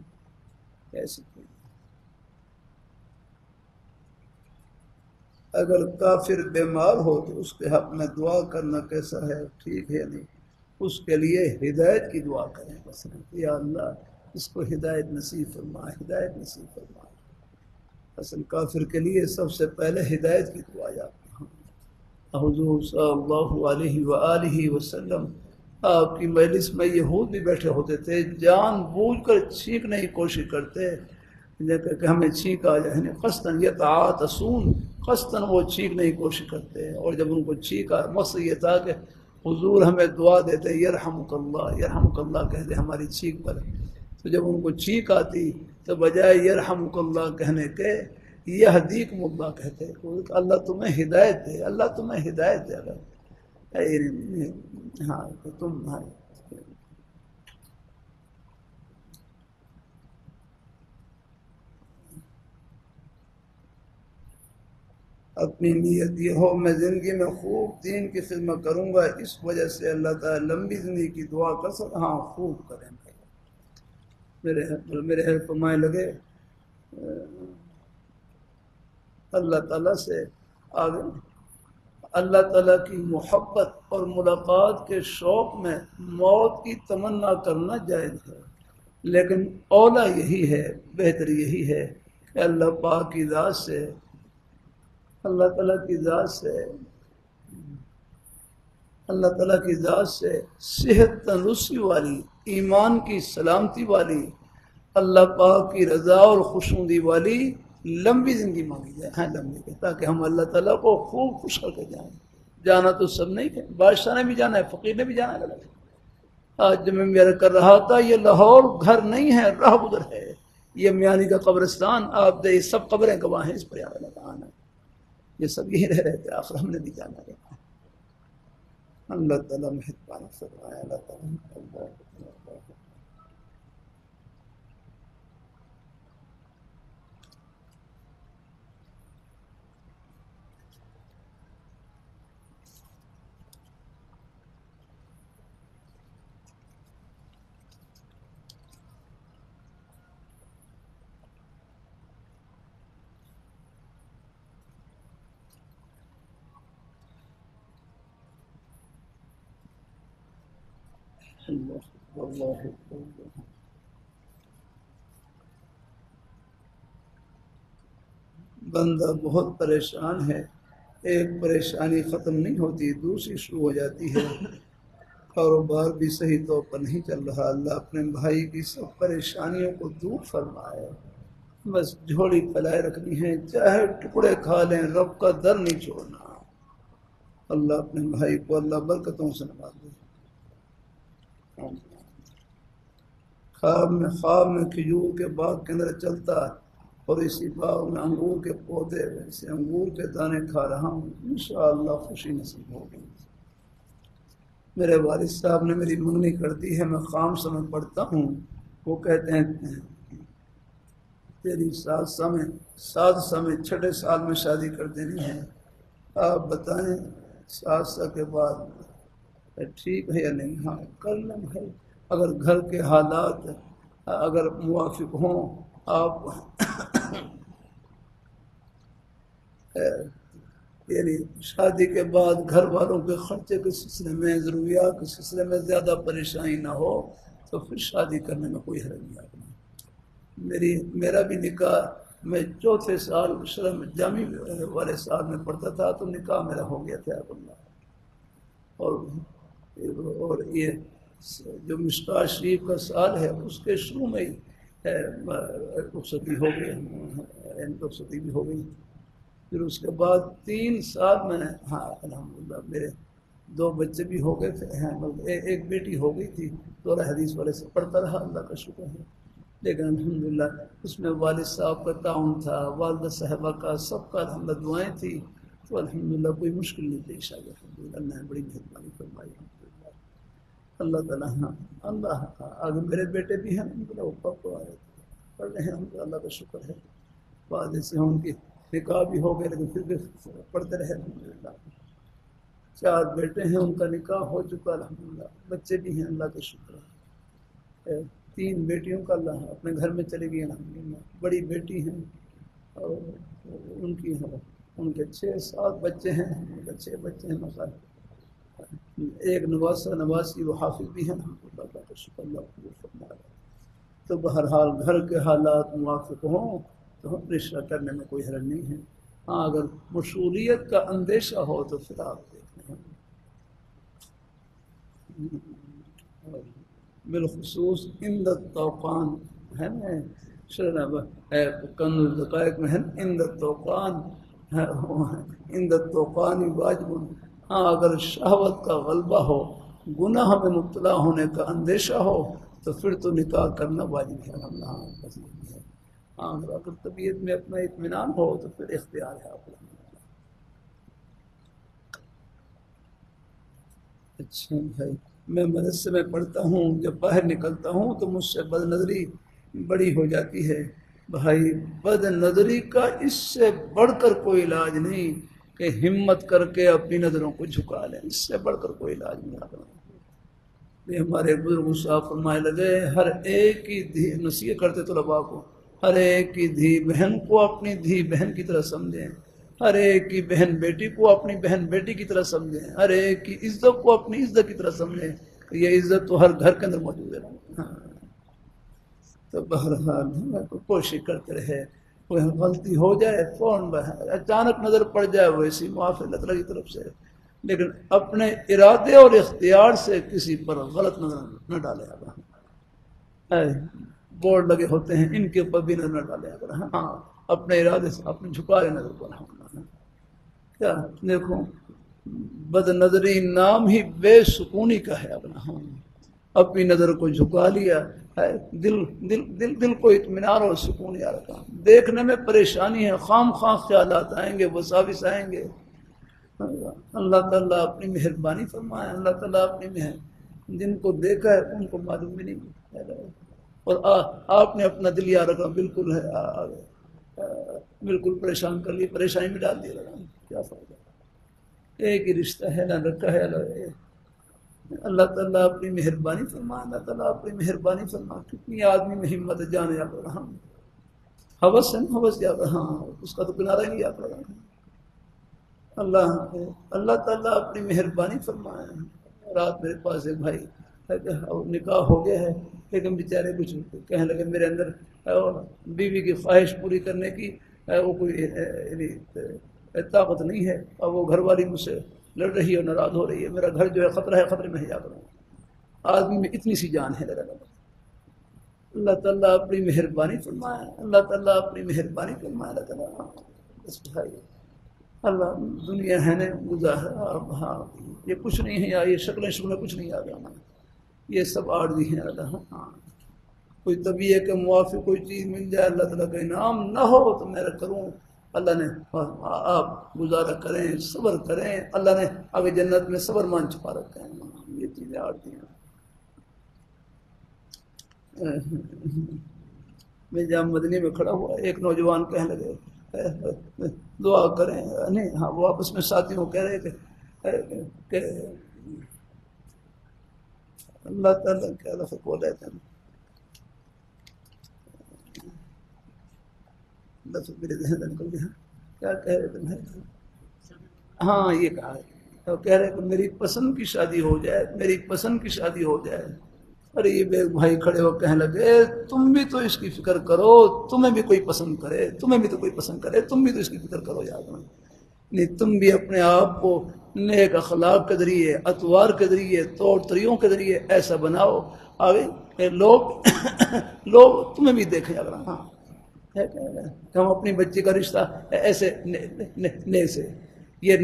ایسی چیز۔ اگر کافر بیمار ہو تو اس کے حق میں دعا کرنا کیسا ہے، ٹھیک ہے نہیں؟ اس کے لیے ہدایت کی دعا کریں، بس یا اللہ اس کو ہدایت نصیب فرما، ہدایت نصیب فرما۔ اصل کافر کے لیے سب سے پہلے ہدایت کی دعا جاتی ہے۔ حضور صلی اللہ علیہ وآلہ وسلم آپ کی مجلس میں یہود بھی بیٹھے ہوتے تھے، جان بوجھ کر چھینکنے کی کوشش کرتے کہ ہمیں چھینک آ جائے، قصداً یتعاطسون، قصداً وہ چھینکنے کی کوشش کرتے، اور جب ان کو چھینک آ مقصد یہ تھا کہ حضور ہمیں دعا دیتے یرحمک اللہ کہتے ہماری چھینک پر، تو جب ان کو چھینک آتی تو بجائے یرحمک اللہ کہنے کے یہدیکم اللہ کہتے، اللہ تمہیں ہدایت دے، اللہ تمہیں ہدایت دے۔ ہاں تو تم اپنی نیت یہ ہو میں زندگی میں خوب دین کی خدمت کروں گا، اس وجہ سے اللہ تعالیٰ لمبی زندگی کی دعا کر سکتا۔ ہاں خوب کریں بھائی، میرے فرمائے لگے اللہ تعالیٰ سے آگے اللہ تعالیٰ کی محبت اور ملاقات کے شوق میں موت کی تمنا کرنا جائز ہے، لیکن اولا یہی ہے، بہتر یہی ہے کہ اللہ پاک کی ذات سے، اللہ تعالیٰ کی ذات سے، اللہ تعالیٰ کی ذات سے صحت تندرستی والی، ایمان کی سلامتی والی، اللہ پاک کی رضا اور خوشنودی والی لمبی زندگی مانگی جائے، ہاں لمبی، تاکہ ہم اللہ تعالیٰ کو خوب خوش کر کے جائیں۔ جانا تو سب نہیں ہے، بادشاہ نے بھی جانا ہے، فقیر نے بھی جانا ہے۔ آج جب میں میرا کر رہا تھا، یہ لاہور گھر نہیں ہے، راہ گزر ہے، یہ میانی کا قبرستان، آپ دے سب قبریں گواہ ہیں اس پر، یاد اللہ آنا، یہ سب یہی رہ رہے تھے، آخر ہم نے بھی جانا ہے۔ اللہ تعالیٰ مہربان فرمائے، اللہ تعالیٰ بندہ بہت پریشان ہے، ایک پریشانی ختم نہیں ہوتی، دوسری شروع ہو جاتی ہے، کاروبار بھی صحیح طور پر نہیں چل رہا، اللہ اپنے بھائی کی سب پریشانیوں کو دور فرمائے، بس جھولی پھیلائے رکھنی ہے، چاہے ٹکڑے کھا لیں، رب کا در نہیں چھوڑنا۔ اللہ اپنے بھائی کو اللہ برکتوں سے نوازے۔ خواب میں کھجور کے باغ کے اندر چلتا، اور اسی باغ میں انگور کے پودے، ویسے انگور کے دانے کھا رہا ہوں، انشاءاللہ خوشی نصیب ہوگی۔ میرے والد صاحب نے میری منگنی کر دی ہے، میں خام سمے پڑھتا ہوں، وہ کہتے ہیں تیری سادسہ میں 6 سال میں شادی کر دینی ہے، آپ بتائیں 7 سال کے بعد ٹھیک ہے یا نہیں؟ ہاں کر لیں بھائی، اگر گھر کے حالات اگر موافق ہوں، آپ یعنی شادی کے بعد گھر والوں کے خرچے کے سلسلے میں، ضروریات کے سلسلے میں زیادہ پریشانی نہ ہو تو پھر شادی کرنے میں کوئی حرج نہیں۔ میرا بھی نکاح، میں 4تھے سال جامع والے سال میں پڑھتا تھا تو نکاح میرا ہو گیا تھا اللہ، اور یہ جو مشکاہ شریف کا سال ہے اس کے شروع میں ہی رخصتی ہو گئی، رخصتی بھی ہو گئی۔ پھر اس کے بعد 3 سال میں نے، ہاں الحمدللہ میرے 2 بچے بھی ہو گئے تھے، ایک بیٹی ہو گئی تھی، دورہ حدیث والے سے پڑھتا رہا، اللہ کا شکر ہے۔ لیکن الحمدللہ اس میں والد صاحب کا تعاون تھا، والدہ صاحبہ کا، سب کا الحمدللہ دعائیں تھیں، تو الحمدللہ کوئی مشکل نہیں پیش آئی، الحمدللہ اللہ نے بڑی مہربانی فرمائی، الحمدللہ اللہ تعالیٰ۔ ہاں اللہ، آگے میرے بیٹے بھی ہیں الحمدللہ، وہ پڑھ آئے تھے، پڑھ رہے ہیں الحمدللہ، اللہ کا شکر ہے۔ والد سے ان کی نکاح بھی ہو گئے، لیکن پھر بھی پڑھتے رہے الحمدللہ۔ 4 بیٹے ہیں، ان کا نکاح ہو چکا الحمدللہ، بچے بھی ہیں اللہ کا شکر ہے۔ 3 بیٹیوں کا اللہ اپنے گھر میں چلی گئی الحمدللہ، بڑی بیٹی ہیں، اور ان کے 6-7 بچے ہیں، ان کے 6 بچے ہیں مثلا، ایک نواسی وہ حافظ بھی ہیں الحمدللہ، اللہ کا شکر، اللہ قبول فرمائے۔ تو بہرحال گھر کے حالات موافق ہوں تو رشتہ کرنے میں کوئی حرج نہیں ہے، ہاں اگر مشغولیت کا اندیشہ ہو تو پھر آپ دیکھ لیں۔ بالخصوص عند التوقان ہے نا، کنز الدقائق میں ہے عند التوقان، عند التوقان واجب، ہاں اگر شہوت کا غلبہ ہو، گناہ میں مبتلا ہونے کا اندیشہ ہو تو پھر تو نکاح کرنا واجب ہے، ہاں اگر طبیعت میں اپنا اطمینان ہو تو پھر اختیار ہے آپ۔ اچھا بھائی، میں مدرسے میں پڑھتا ہوں، جب باہر نکلتا ہوں تو مجھ سے بد نظری بڑی ہو جاتی ہے۔ بھائی بد نظری کا اس سے بڑھ کر کوئی علاج نہیں کہ ہمت کر کے اپنی نظروں کو جھکا لیں، اس سے بڑھ کر کوئی علاج نہیں آتا۔ کہ ہمارے بزرگ صاحب فرمائے لگے ہر ایک کی دھی نصیحت کرتے طلباء کو، ہر ایک کی دھی بہن کو اپنی دھی بہن کی طرح سمجھیں، ہر ایک کی بہن بیٹی کو اپنی بہن بیٹی کی طرح سمجھیں، ہر ایک کی عزت کو اپنی عزت کی طرح سمجھیں. یہ عزت تو ہر گھر کے اندر موجود ہے. ہاں تو بہرحال کوشش کرتے رہے، کوئی غلطی ہو جائے فوراً اچانک نظر پڑ جائے ویسی معافی اللہ تعالیٰ کی طرف سے، لیکن اپنے ارادے اور اختیار سے کسی پر غلط نظر نہ ڈالے. بورڈ لگے ہوتے ہیں ان کے اوپر بھی نظر نہ ڈالے. ہاں اپنے ارادے سے اپنے جھکائے نظر پر ہونا. کیا دیکھو بد نظری نام ہی بے سکونی کا ہے. اپنی نظر کو جھکا لیا ہے، دل کو اطمینان اور سکون یا رکھا. دیکھنے میں پریشانی ہے، خام خیالات آئیں گے، وساوس آئیں گے. اللہ تعالیٰ اپنی مہربانی فرمائے. اللہ تعالیٰ اپنی جن کو دیکھا ہے ان کو معلوم بھی نہیں، اور آپ نے اپنا دل یا رکھا بالکل ہے، بالکل پریشان کر لی، پریشانی میں ڈال دیا. کیا فائدہ؟ ایک ہی رشتہ ہے نہ رکھا ہے. اللہ تعالیٰ اپنی مہربانی فرما. اللہ تعالیٰ اپنی مہربانی فرما. کتنی آدمی میں ہمت جانے یا کر رہا ہوں، حوث ہے حوث یا کر. ہاں اس کا تو کنارہ نہیں یا کر رہا ہوں. اللہ تعالیٰ اپنی مہربانی فرمائے. رات میرے پاس ایک بھائی نکاح ہو گیا ہے، لیکن بیچارے کچھ کہنے لگے میرے اندر بیوی کی خواہش پوری کرنے کی وہ کوئی طاقت نہیں ہے، اور وہ گھر والی مجھ سے لڑ رہی ہے اور ناراض ہو رہی ہے. میرا گھر جو ہے خطرہ ہے، خطرے میں ہے. یاد رہوں آدمی میں اتنی سی جان ہے. اللہ تعالیٰ اپنی مہربانی فرمائے. اللہ تعالیٰ اپنی مہربانی فرمائے. اللہ تعالیٰ بس بھائی اللہ دنیا ہے نا گزار. ہاں یہ کچھ نہیں ہے، یہ شکلیں کچھ نہیں آ جانا، یہ سب عارضی ہیں. اللہ ہاں کوئی طبیعت کے موافق کوئی چیز مل جائے اللہ تعالیٰ کا انعام نہ ہو تو میں کروں. اللہ نے آپ گزارا کریں، صبر کریں. اللہ نے آگے جنت میں صبر مان چھپا رکھے ہیں. یہ چیزیں عارضی ہیں. میں جہاں مدنی میں کھڑا ہوا ایک نوجوان کہنے لگے دعا کریں. نہیں ہاں وہ آپس میں ساتھیوں کہہ رہے کہ اللہ تعالیٰ کیا لفظ بول رہے تھے، لفظ میرے ذہن میں نکل گیا. کیا کہہ رہے تھے؟ ہاں یہ کہا ہے، کہہ رہے کہ میری پسند کی شادی ہو جائے، میری پسند کی شادی ہو جائے. ارے یہ بے بھائی کھڑے ہو کہنے لگے تم بھی تو اس کی فکر کرو، تمہیں بھی کوئی پسند کرے، تمہیں بھی تو کوئی پسند کرے، تم بھی تو اس کی فکر کرو. یاد نہیں تم بھی اپنے آپ کو نیک اخلاق کے ذریعے، اطوار کے ذریعے، طور طریقوں کے ذریعے ایسا بناؤ آگے لوگ تمہیں بھی دیکھیں. اگر ہاں ہم اپنی بچی کا رشتہ ایسے سے یہ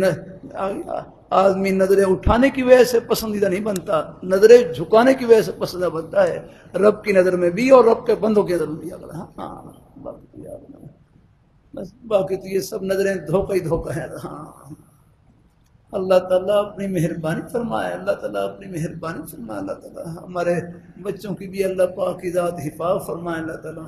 آدمی نظریں اٹھانے کی وجہ سے پسندیدہ نہیں بنتا، نظریں جھکانے کی وجہ سے پسندیدہ بنتا ہے. رب کی نظر میں بھی اور رب کے بندوں کی نظر میں بھی. اگر ہاں بس باقی تو یہ سب نظریں دھوکہ ہی دھوکہ ہے. ہاں اللہ تعالیٰ اپنی مہربانی فرمائے. اللہ تعالیٰ اپنی مہربانی فرمائے. اللہ تعالیٰ ہمارے بچوں کی بھی اللہ پاک کی ذات حفاظت فرمائے. اللہ تعالیٰ